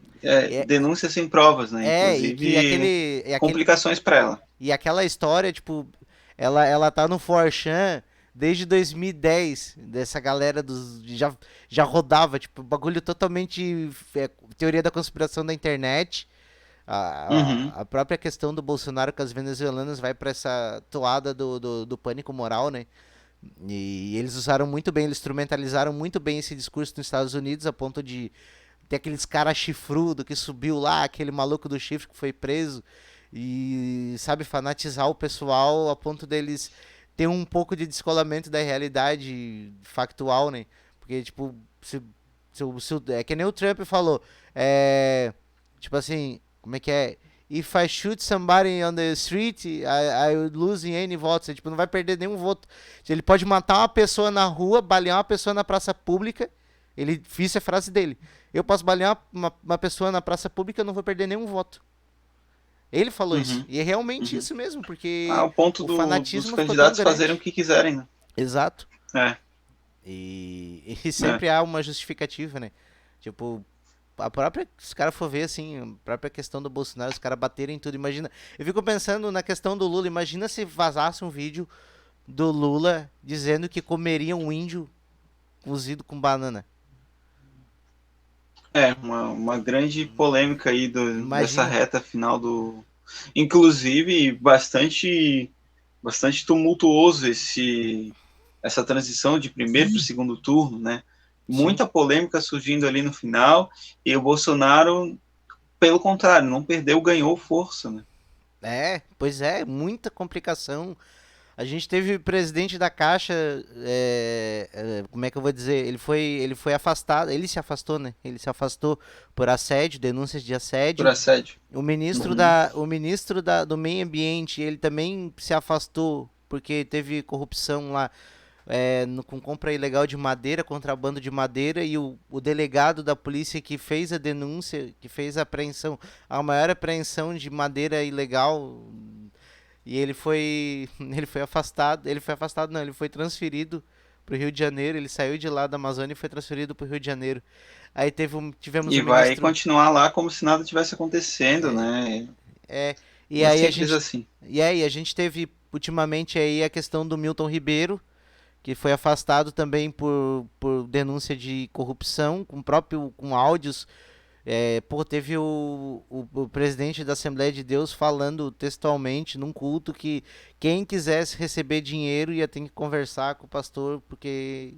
Speaker 2: Denúncia sem provas, né?
Speaker 1: E que
Speaker 2: Inclusive, complicações para ela.
Speaker 1: E aquela história, tipo, ela tá no 4chan desde 2010, dessa galera já rodava, tipo, bagulho totalmente teoria da conspiração da internet. A própria questão do Bolsonaro com as venezuelanas vai pra essa toada do pânico moral, né? E eles usaram muito bem, eles instrumentalizaram muito bem esse discurso nos Estados Unidos, a ponto de ter aqueles caras chifrudo que subiu lá, aquele maluco do chifre que foi preso, e, sabe, fanatizar o pessoal a ponto deles ter um pouco de descolamento da realidade factual, né? Porque, tipo, é que nem o Trump falou, tipo assim, como é que é? If I shoot somebody on the street, I would lose any votes. Tipo, não vai perder nenhum voto. Ele pode matar uma pessoa na rua, balear uma pessoa na praça pública. Isso é a frase dele. Eu posso balear uma pessoa na praça pública, eu não vou perder nenhum voto. Ele falou isso. E é realmente isso mesmo, porque
Speaker 2: o ponto
Speaker 1: o fanatismo
Speaker 2: dos candidatos fazerem o que quiserem, né?
Speaker 1: Exato. E sempre há uma justificativa, né? Tipo, se os caras for ver, assim, a própria questão do Bolsonaro, os caras baterem tudo, imagina. Eu fico pensando na questão do Lula, imagina se vazasse um vídeo do Lula dizendo que comeria um índio cozido com banana.
Speaker 2: Uma grande polêmica aí dessa reta final do... Inclusive, bastante tumultuoso essa transição de primeiro para o segundo turno, né? Muita polêmica surgindo ali no final, e o Bolsonaro, pelo contrário, não perdeu, ganhou força, né?
Speaker 1: Pois é, muita complicação. A gente teve o presidente da Caixa, como é que eu vou dizer? Ele foi afastado, ele se afastou, né? Ele se afastou por assédio, denúncias de assédio.
Speaker 2: Por assédio.
Speaker 1: O ministro do Meio Ambiente, ele também se afastou porque teve corrupção lá. Com compra ilegal de madeira, contrabando de madeira, e o delegado da polícia que fez a denúncia, que fez a maior apreensão de madeira ilegal, e ele foi afastado, não, ele foi transferido para o Rio de Janeiro, ele saiu de lá da Amazônia e foi transferido para o Rio de Janeiro. Aí tivemos
Speaker 2: e vai continuar lá como se nada tivesse acontecendo, né?
Speaker 1: E aí a gente teve ultimamente aí a questão do Milton Ribeiro, que foi afastado também por denúncia de corrupção, com áudios. Teve o presidente da Assembleia de Deus falando textualmente num culto que quem quisesse receber dinheiro ia ter que conversar com o pastor, porque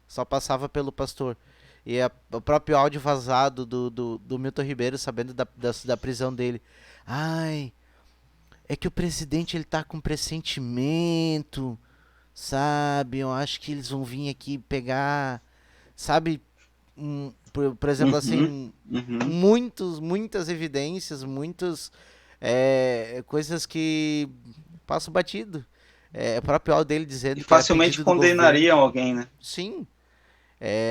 Speaker 1: só passava pelo pastor. E o próprio áudio vazado do Milton Ribeiro, sabendo da prisão dele. Ai, é que o presidente ele tá com pressentimento, sabe? Eu acho que eles vão vir aqui pegar, sabe? Por exemplo, assim, muitas evidências, coisas que passam batido. O próprio áudio dele dizendo
Speaker 2: que facilmente condenariam alguém, né?
Speaker 1: Sim.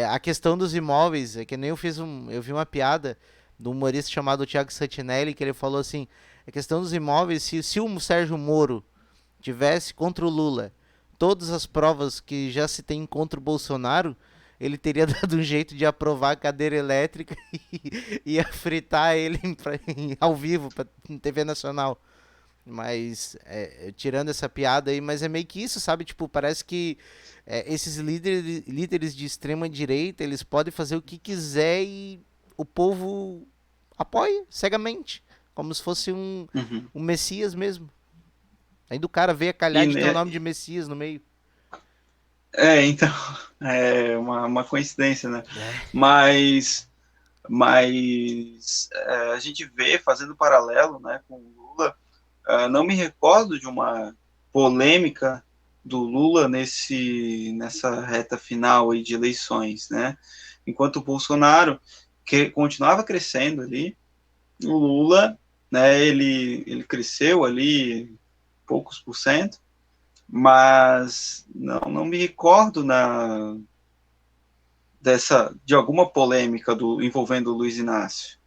Speaker 1: A questão dos imóveis, é que nem eu vi uma piada de um humorista chamado Thiago Santinelli, que ele falou assim, a questão dos imóveis, se o Sérgio Moro tivesse contra o Lula todas as provas que já se tem contra o Bolsonaro, ele teria dado um jeito de aprovar a cadeira elétrica e ia fritar ele ao vivo para TV Nacional. Mas, tirando essa piada aí, mas é meio que isso, sabe? Tipo, parece que esses líderes de extrema direita, eles podem fazer o que quiser e o povo apoia cegamente, como se fosse um messias mesmo. Aí do cara veio a calhar
Speaker 2: E,
Speaker 1: de ter o
Speaker 2: né,
Speaker 1: nome de Messias no meio.
Speaker 2: então, é uma coincidência, né?
Speaker 1: É.
Speaker 2: Mas, mas a gente vê, fazendo paralelo, né, com o Lula, não me recordo de uma polêmica do Lula nessa reta final aí de eleições, né? Enquanto o Bolsonaro que continuava crescendo ali, o Lula, né, ele cresceu ali poucos por cento, mas não me recordo de alguma polêmica envolvendo o Luiz Inácio.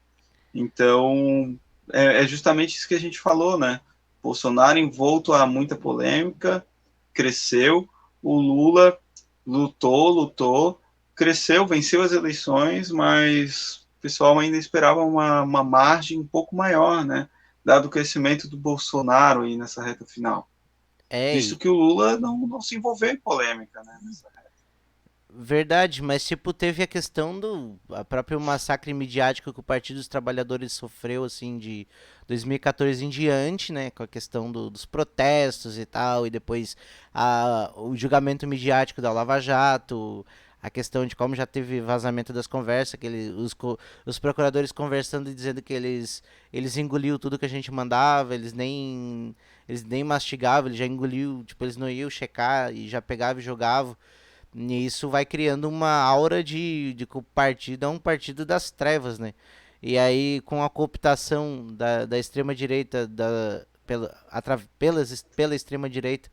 Speaker 2: Então, é justamente isso que a gente falou, né? Bolsonaro envolto a muita polêmica, cresceu, o Lula lutou, cresceu, venceu as eleições, mas o pessoal ainda esperava uma margem um pouco maior, né? Dado o crescimento do Bolsonaro aí nessa reta final.
Speaker 1: É,
Speaker 2: Visto que o Lula não se envolveu em polêmica, né?
Speaker 1: verdade, mas tipo, teve a questão do a próprio massacre midiático que o Partido dos Trabalhadores sofreu, assim, de 2014 em diante, né, com a questão dos protestos e tal, e depois o julgamento midiático da Lava Jato, a questão de como já teve vazamento das conversas, que os procuradores conversando e dizendo que eles engoliu tudo que a gente mandava, eles nem mastigavam, eles já engoliu, tipo, eles não iam checar e já pegava e jogava. E isso vai criando uma aura de que o partido é um partido das trevas, né? E aí, com a cooptação da extrema-direita, pela extrema-direita,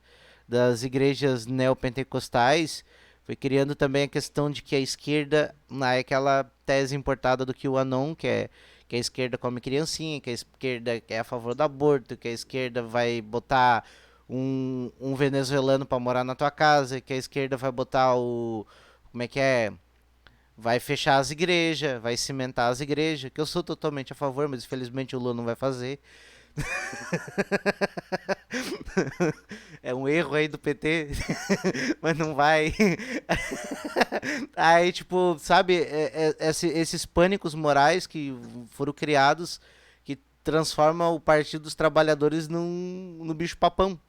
Speaker 1: das igrejas neopentecostais, foi criando também a questão de que a esquerda, é aquela tese importada do QAnon, que a esquerda come criancinha, que a esquerda é a favor do aborto, que a esquerda vai botar um venezuelano para morar na tua casa, que a esquerda vai botar como é que é? Vai fechar as igrejas, vai cimentar as igrejas, que eu sou totalmente a favor, mas infelizmente o Lula não vai fazer. É um erro aí do PT, mas não vai. Aí, tipo, sabe, esses pânicos morais que foram criados que transformam o Partido dos Trabalhadores no bicho-papão.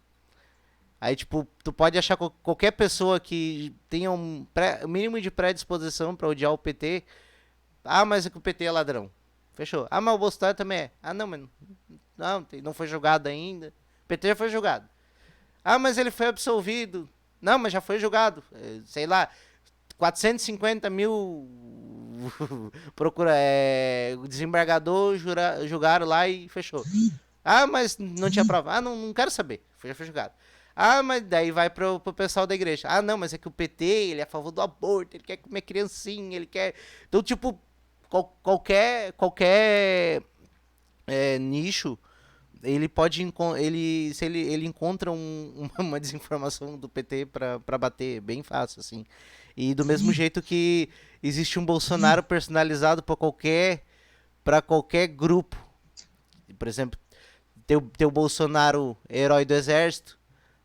Speaker 1: Aí, tipo, tu pode achar qualquer pessoa que tenha um mínimo de predisposição pra odiar o PT. Ah, mas é que o PT é ladrão. Fechou. Ah, mas o Bolsonaro também é. Ah, não, mas não foi julgado ainda. O PT já foi julgado. Ah, mas ele foi absolvido. Não, mas já foi julgado. Sei lá, 450 mil desembargador julgaram lá e fechou. Ah, mas não tinha prova. Ah, não quero saber. Já foi julgado. Ah, mas daí vai pro pessoal da igreja. Ah, não, mas é que o PT, ele é a favor do aborto, ele quer comer criancinha, ele quer... Então, tipo, qualquer nicho, ele pode... Se ele encontra uma desinformação do PT pra bater bem fácil, assim. E do mesmo jeito que existe um Bolsonaro personalizado pra qualquer grupo. Por exemplo, tem o Bolsonaro herói do exército,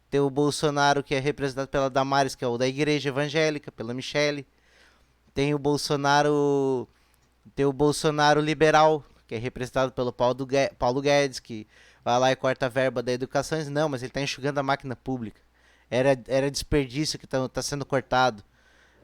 Speaker 1: tem o Bolsonaro que é representado pela Damares, que é o da igreja evangélica, pela Michele. Tem o Bolsonaro liberal, que é representado pelo Paulo Guedes, que vai lá e corta a verba da educação. Não, mas ele está enxugando a máquina pública. Era desperdício que tá sendo cortado.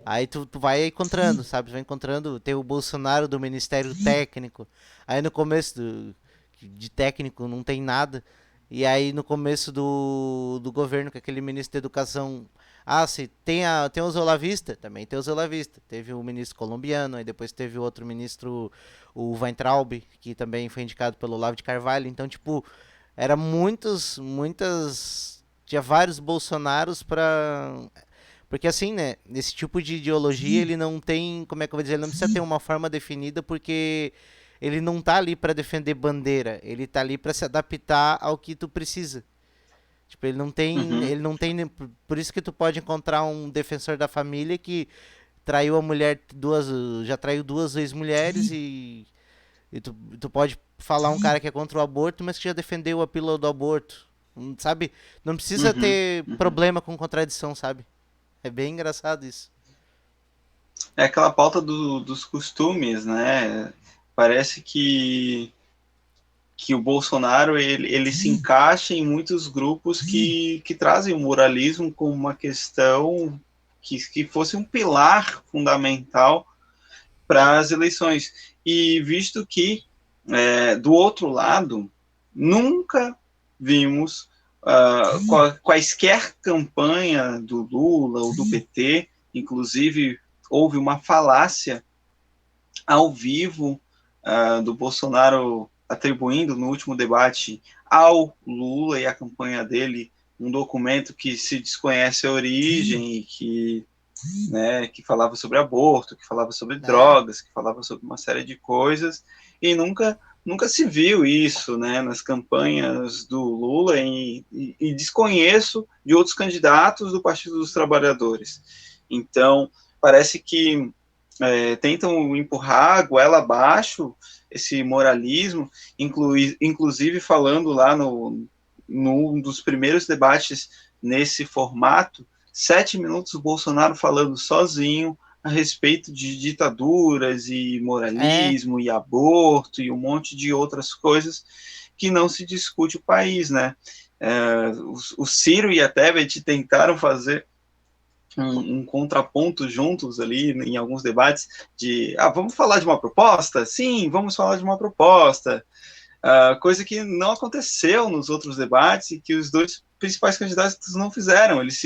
Speaker 1: Aí tu vai encontrando, sabe? Vai encontrando. Tem o Bolsonaro do Ministério Técnico. Aí no começo de técnico não tem nada. E aí no começo do governo, com aquele ministro da Educação. Ah, se tem os olavistas? Também tem os olavistas. Teve o ministro colombiano, aí depois teve o outro ministro, o Weintraub, que também foi indicado pelo Olavo de Carvalho. Então, tipo, era muitas. Tinha vários Bolsonaros pra. Porque assim, né, esse tipo de ideologia, ele não tem, como é que eu vou dizer, ele não precisa ter uma forma definida, porque ele não tá ali para defender bandeira, ele tá ali para se adaptar ao que tu precisa. Tipo,
Speaker 2: Uhum,
Speaker 1: ele não tem, por isso que tu pode encontrar um defensor da família que traiu a mulher já traiu duas ex-mulheres e tu pode falar um cara que é contra o aborto, mas que já defendeu a pílula do aborto. Sabe? Não precisa
Speaker 2: uhum,
Speaker 1: ter
Speaker 2: uhum.
Speaker 1: problema com contradição, sabe? É bem engraçado isso.
Speaker 2: É aquela pauta dos costumes, né? Parece que que o Bolsonaro ele se encaixa em muitos grupos que trazem o moralismo como uma questão que fosse um pilar fundamental para as eleições. E visto que, do outro lado, nunca vimos quaisquer campanha do Lula ou do PT, inclusive houve uma falácia ao vivo do Bolsonaro atribuindo no último debate ao Lula e à campanha dele um documento que se desconhece a origem e que falava sobre aborto, que falava sobre drogas, que falava sobre uma série de coisas, e nunca se viu isso, né, nas campanhas do Lula, e desconheço de outros candidatos do Partido dos Trabalhadores. Então, parece que tentam empurrar a goela abaixo esse moralismo, inclusive falando lá num dos primeiros debates nesse formato, 7 minutos o Bolsonaro falando sozinho a respeito de ditaduras e moralismo e aborto e um monte de outras coisas que não se discute o país, né? O Ciro e a Tebet tentaram fazer um contraponto juntos ali em alguns debates de, vamos falar de uma proposta? Sim, vamos falar de uma proposta. Coisa que não aconteceu nos outros debates e que os dois principais candidatos não fizeram. Eles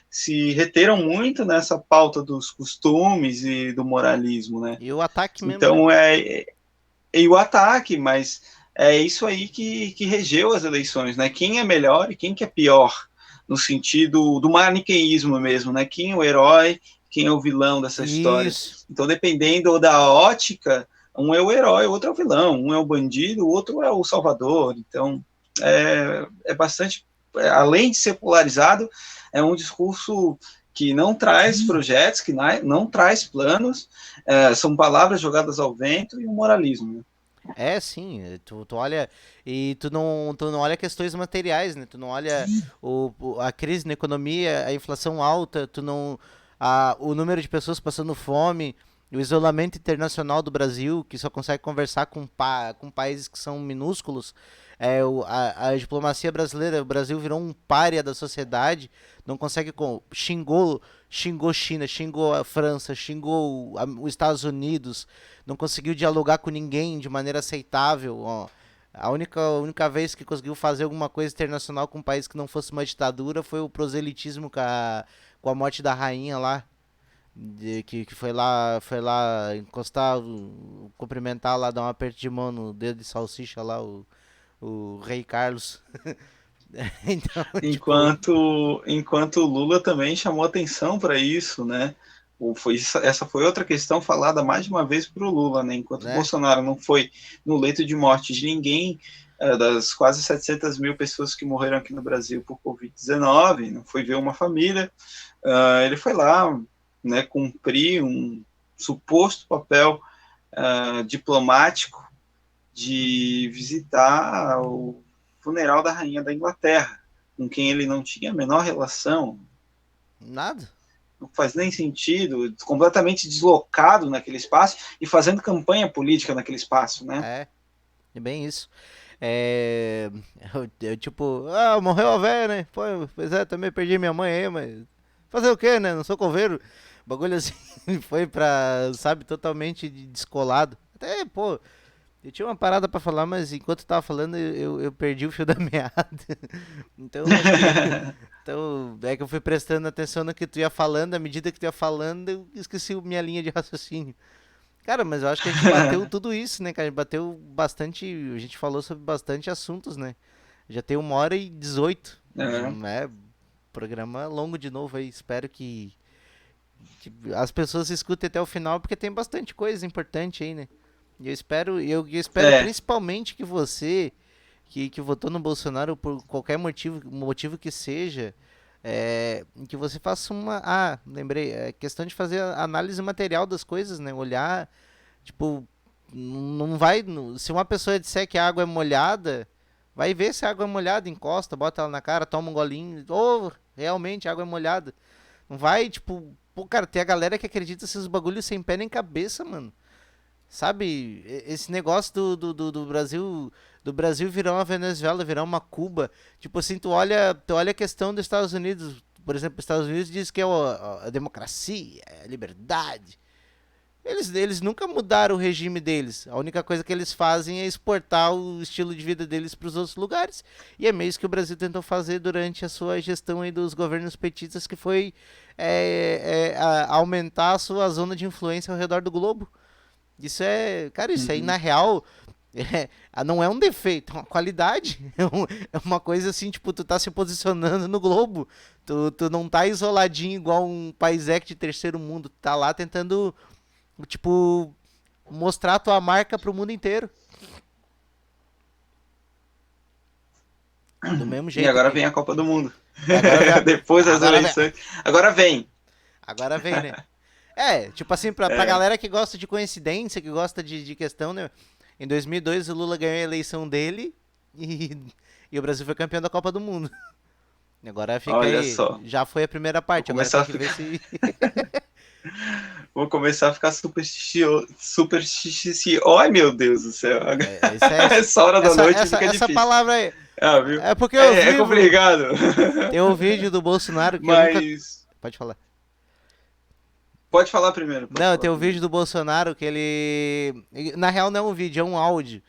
Speaker 2: se reteram muito nessa pauta dos costumes e do moralismo, né?
Speaker 1: E o ataque mesmo.
Speaker 2: Então, e o ataque, mas é isso aí que regeu as eleições, né? Quem é melhor e quem que é pior, no sentido do maniqueísmo mesmo, né? Quem é o herói, quem é o vilão dessa história. Então, dependendo da ótica, um é o herói, o outro é o vilão, um é o bandido, o outro é o salvador. Então, é bastante, além de ser polarizado, é um discurso que não traz projetos, que não traz planos, são palavras jogadas ao vento e um moralismo, né?
Speaker 1: Sim, tu olha e tu não olha questões materiais, né? Tu não olha a crise na economia, a inflação alta, o número de pessoas passando fome, o isolamento internacional do Brasil, que só consegue conversar com países que são minúsculos, a diplomacia brasileira, o Brasil virou um pária da sociedade, não consegue, xingou China, xingou a França, xingou os Estados Unidos, não conseguiu dialogar com ninguém de maneira aceitável. A única vez que conseguiu fazer alguma coisa internacional com um país que não fosse uma ditadura foi o proselitismo com a morte da rainha lá, que foi lá encostar, cumprimentar lá, dar um aperto de mão no dedo de salsicha lá, o rei Carlos.
Speaker 2: Então, enquanto o Lula também chamou atenção para isso, né? Essa foi outra questão falada mais de uma vez para o Lula, né? Enquanto o Bolsonaro não foi no leito de morte de ninguém, das quase 700 mil pessoas que morreram aqui no Brasil por Covid-19, não foi ver uma família, ele foi lá, né, cumprir um suposto papel diplomático de visitar o funeral da rainha da Inglaterra, com quem ele não tinha a menor relação.
Speaker 1: Nada.
Speaker 2: Não faz nem sentido, completamente deslocado naquele espaço e fazendo campanha política naquele espaço, né?
Speaker 1: É bem isso. Tipo, morreu a velha, né? Pois também perdi minha mãe aí, mas fazer o quê, né? Não sou coveiro. Bagulho assim, foi pra, sabe, totalmente descolado. Até, eu tinha uma parada pra falar, mas enquanto eu tava falando, eu perdi o fio da meada. Então, é que eu fui prestando atenção no que tu ia falando, à medida que tu ia falando, eu esqueci minha linha de raciocínio. Cara, mas eu acho que a gente bateu tudo isso, né, cara? A gente bateu bastante, a gente falou sobre bastante assuntos, né? Já tem 1h18. Programa longo de novo aí, espero que as pessoas escutem até o final, porque tem bastante coisa importante aí, né? Eu espero principalmente que você, que votou no Bolsonaro por qualquer motivo que seja, que você faça lembrei, questão de fazer a análise material das coisas, né? Olhar, tipo, não vai, se uma pessoa disser que a água é molhada, vai ver se a água é molhada, encosta, bota ela na cara, toma um golinho, realmente a água é molhada. Não vai, tipo, cara, tem a galera que acredita esses bagulhos sem pé nem cabeça, mano. Sabe, esse negócio do Brasil virar uma Venezuela, virar uma Cuba. Tipo assim, tu olha a questão dos Estados Unidos, por exemplo, os Estados Unidos diz que é a democracia, a liberdade. Eles nunca mudaram o regime deles. A única coisa que eles fazem é exportar o estilo de vida deles para os outros lugares. E é meio isso que o Brasil tentou fazer durante a sua gestão aí dos governos petistas, que foi aumentar a sua zona de influência ao redor do globo. Isso é, cara, isso aí na real não é um defeito, é uma qualidade. É uma coisa assim, tipo, tu tá se posicionando no globo. Tu não tá isoladinho igual um país de terceiro mundo. Tu tá lá tentando, tipo, mostrar a tua marca pro mundo inteiro. Do mesmo jeito.
Speaker 2: E agora
Speaker 1: que...
Speaker 2: vem a Copa do Mundo.
Speaker 1: Agora
Speaker 2: Depois das
Speaker 1: agora
Speaker 2: eleições. Agora vem.
Speaker 1: Agora vem, né? Tipo assim, pra galera que gosta de coincidência, que gosta de questão, né? Em 2002 o Lula ganhou a eleição dele e o Brasil foi campeão da Copa do Mundo. Agora fica
Speaker 2: Olha
Speaker 1: aí,
Speaker 2: só.
Speaker 1: já foi a primeira parte,
Speaker 2: Vou
Speaker 1: agora
Speaker 2: começar
Speaker 1: tem que ver se...
Speaker 2: Vou começar a ficar supersticioso. Ai, meu Deus do céu.
Speaker 1: Isso
Speaker 2: Essa hora da noite fica
Speaker 1: essa
Speaker 2: difícil.
Speaker 1: palavra aí.
Speaker 2: Ah, viu?
Speaker 1: É porque eu vi...
Speaker 2: É complicado.
Speaker 1: Tem um vídeo do Bolsonaro que eu nunca...
Speaker 2: Mas...
Speaker 1: Pode falar.
Speaker 2: Pode falar primeiro.
Speaker 1: Não, tem um vídeo do Bolsonaro que ele... Na real não é um vídeo, é um áudio.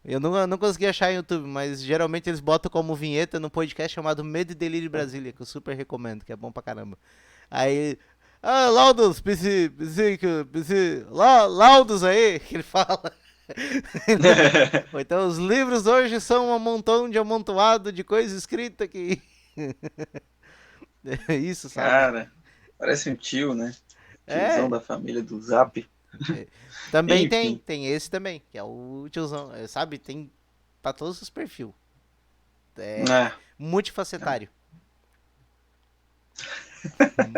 Speaker 1: Eu não consegui achar no YouTube, mas geralmente eles botam como vinheta no podcast chamado Medo e Delírio Brasília, que eu super recomendo, que é bom pra caramba. Aí... laudos, laudos aí, que ele fala. Então, os livros hoje são um montão de amontoado de coisa escrita que... Isso, sabe?
Speaker 2: Cara, parece um tio, né? Tiozão da família do Zap.
Speaker 1: Também
Speaker 2: Enfim.
Speaker 1: tem esse também, que é o tiozão, sabe? Tem pra todos os perfis. Multifacetário.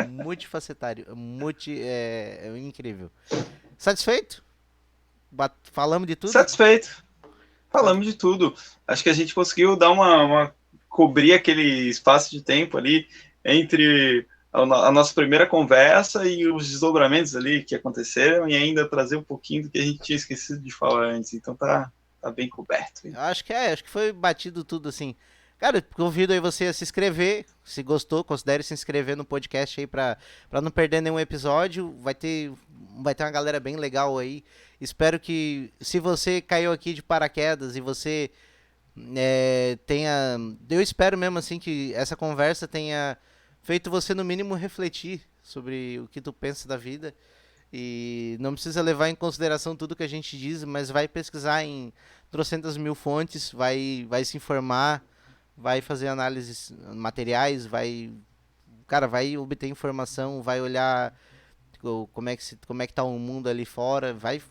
Speaker 1: Multifacetário. É incrível. Satisfeito? Falamos de tudo?
Speaker 2: Satisfeito. Falamos de tudo. Acho que a gente conseguiu dar cobrir aquele espaço de tempo ali entre a nossa primeira conversa e os desdobramentos ali que aconteceram e ainda trazer um pouquinho do que a gente tinha esquecido de falar antes. Então tá bem coberto.
Speaker 1: Acho que foi batido tudo assim. Cara, convido aí você a se inscrever. Se gostou, considere se inscrever no podcast aí pra não perder nenhum episódio. Vai ter uma galera bem legal aí. Espero que, se você caiu aqui de paraquedas e você tenha... Eu espero mesmo assim que essa conversa tenha feito você no mínimo refletir sobre o que tu pensa da vida. E não precisa levar em consideração tudo que a gente diz, mas vai pesquisar em trocentas mil fontes, vai se informar, vai fazer análises materiais, vai obter informação, vai olhar como é que tá o mundo ali fora, vai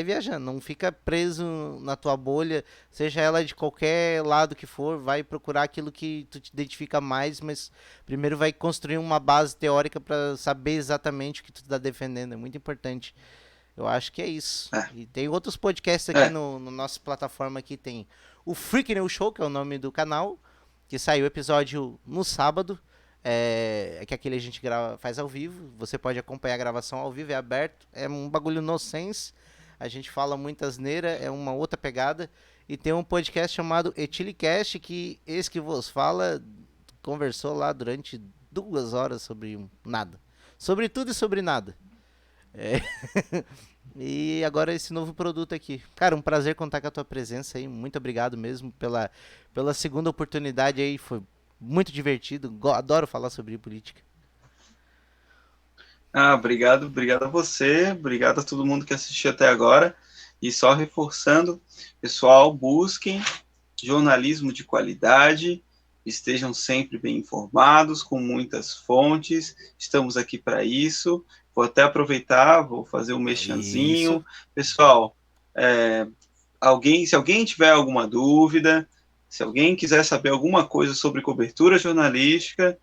Speaker 1: viajando, não fica preso na tua bolha, seja ela de qualquer lado que for, vai procurar aquilo que tu te identifica mais, mas primeiro vai construir uma base teórica para saber exatamente o que tu tá defendendo, é muito importante. Eu acho que é isso. E tem outros podcasts aqui no nossa plataforma aqui, tem o Freak News Show, que é o nome do canal, que saiu o episódio no sábado. Que aquele a gente faz ao vivo. Você pode acompanhar a gravação ao vivo, é aberto. É um bagulho no sense. A gente fala muita asneira, é uma outra pegada. E tem um podcast chamado Etilicast, que esse que vos fala conversou lá durante 2 horas sobre nada. Sobre tudo e sobre nada. E agora esse novo produto aqui. Cara, um prazer contar com a tua presença aí. Muito obrigado mesmo pela segunda oportunidade aí. Foi muito divertido. Adoro falar sobre política.
Speaker 2: Obrigado a você. Obrigado a todo mundo que assistiu até agora. E só reforçando, pessoal, busquem jornalismo de qualidade. Estejam sempre bem informados, com muitas fontes. Estamos aqui para isso. Vou até aproveitar, vou fazer um merchanzinho. Pessoal, se alguém tiver alguma dúvida, se alguém quiser saber alguma coisa sobre cobertura jornalística,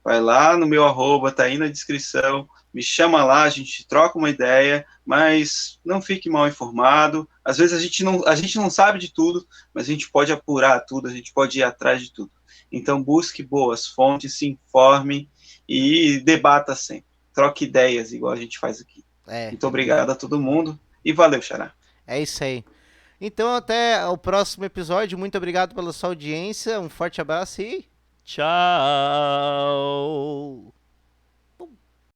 Speaker 2: vai lá no meu @ tá aí na descrição, me chama lá, a gente troca uma ideia, mas não fique mal informado. Às vezes a gente não sabe de tudo, mas a gente pode apurar tudo, a gente pode ir atrás de tudo. Então busque boas fontes, se informe e debata sempre. Troque ideias, igual a gente faz aqui. Muito obrigado a todo mundo E valeu, Xará.
Speaker 1: É isso aí. Então, até o próximo episódio. Muito obrigado pela sua audiência. Um forte abraço e
Speaker 5: Tchau!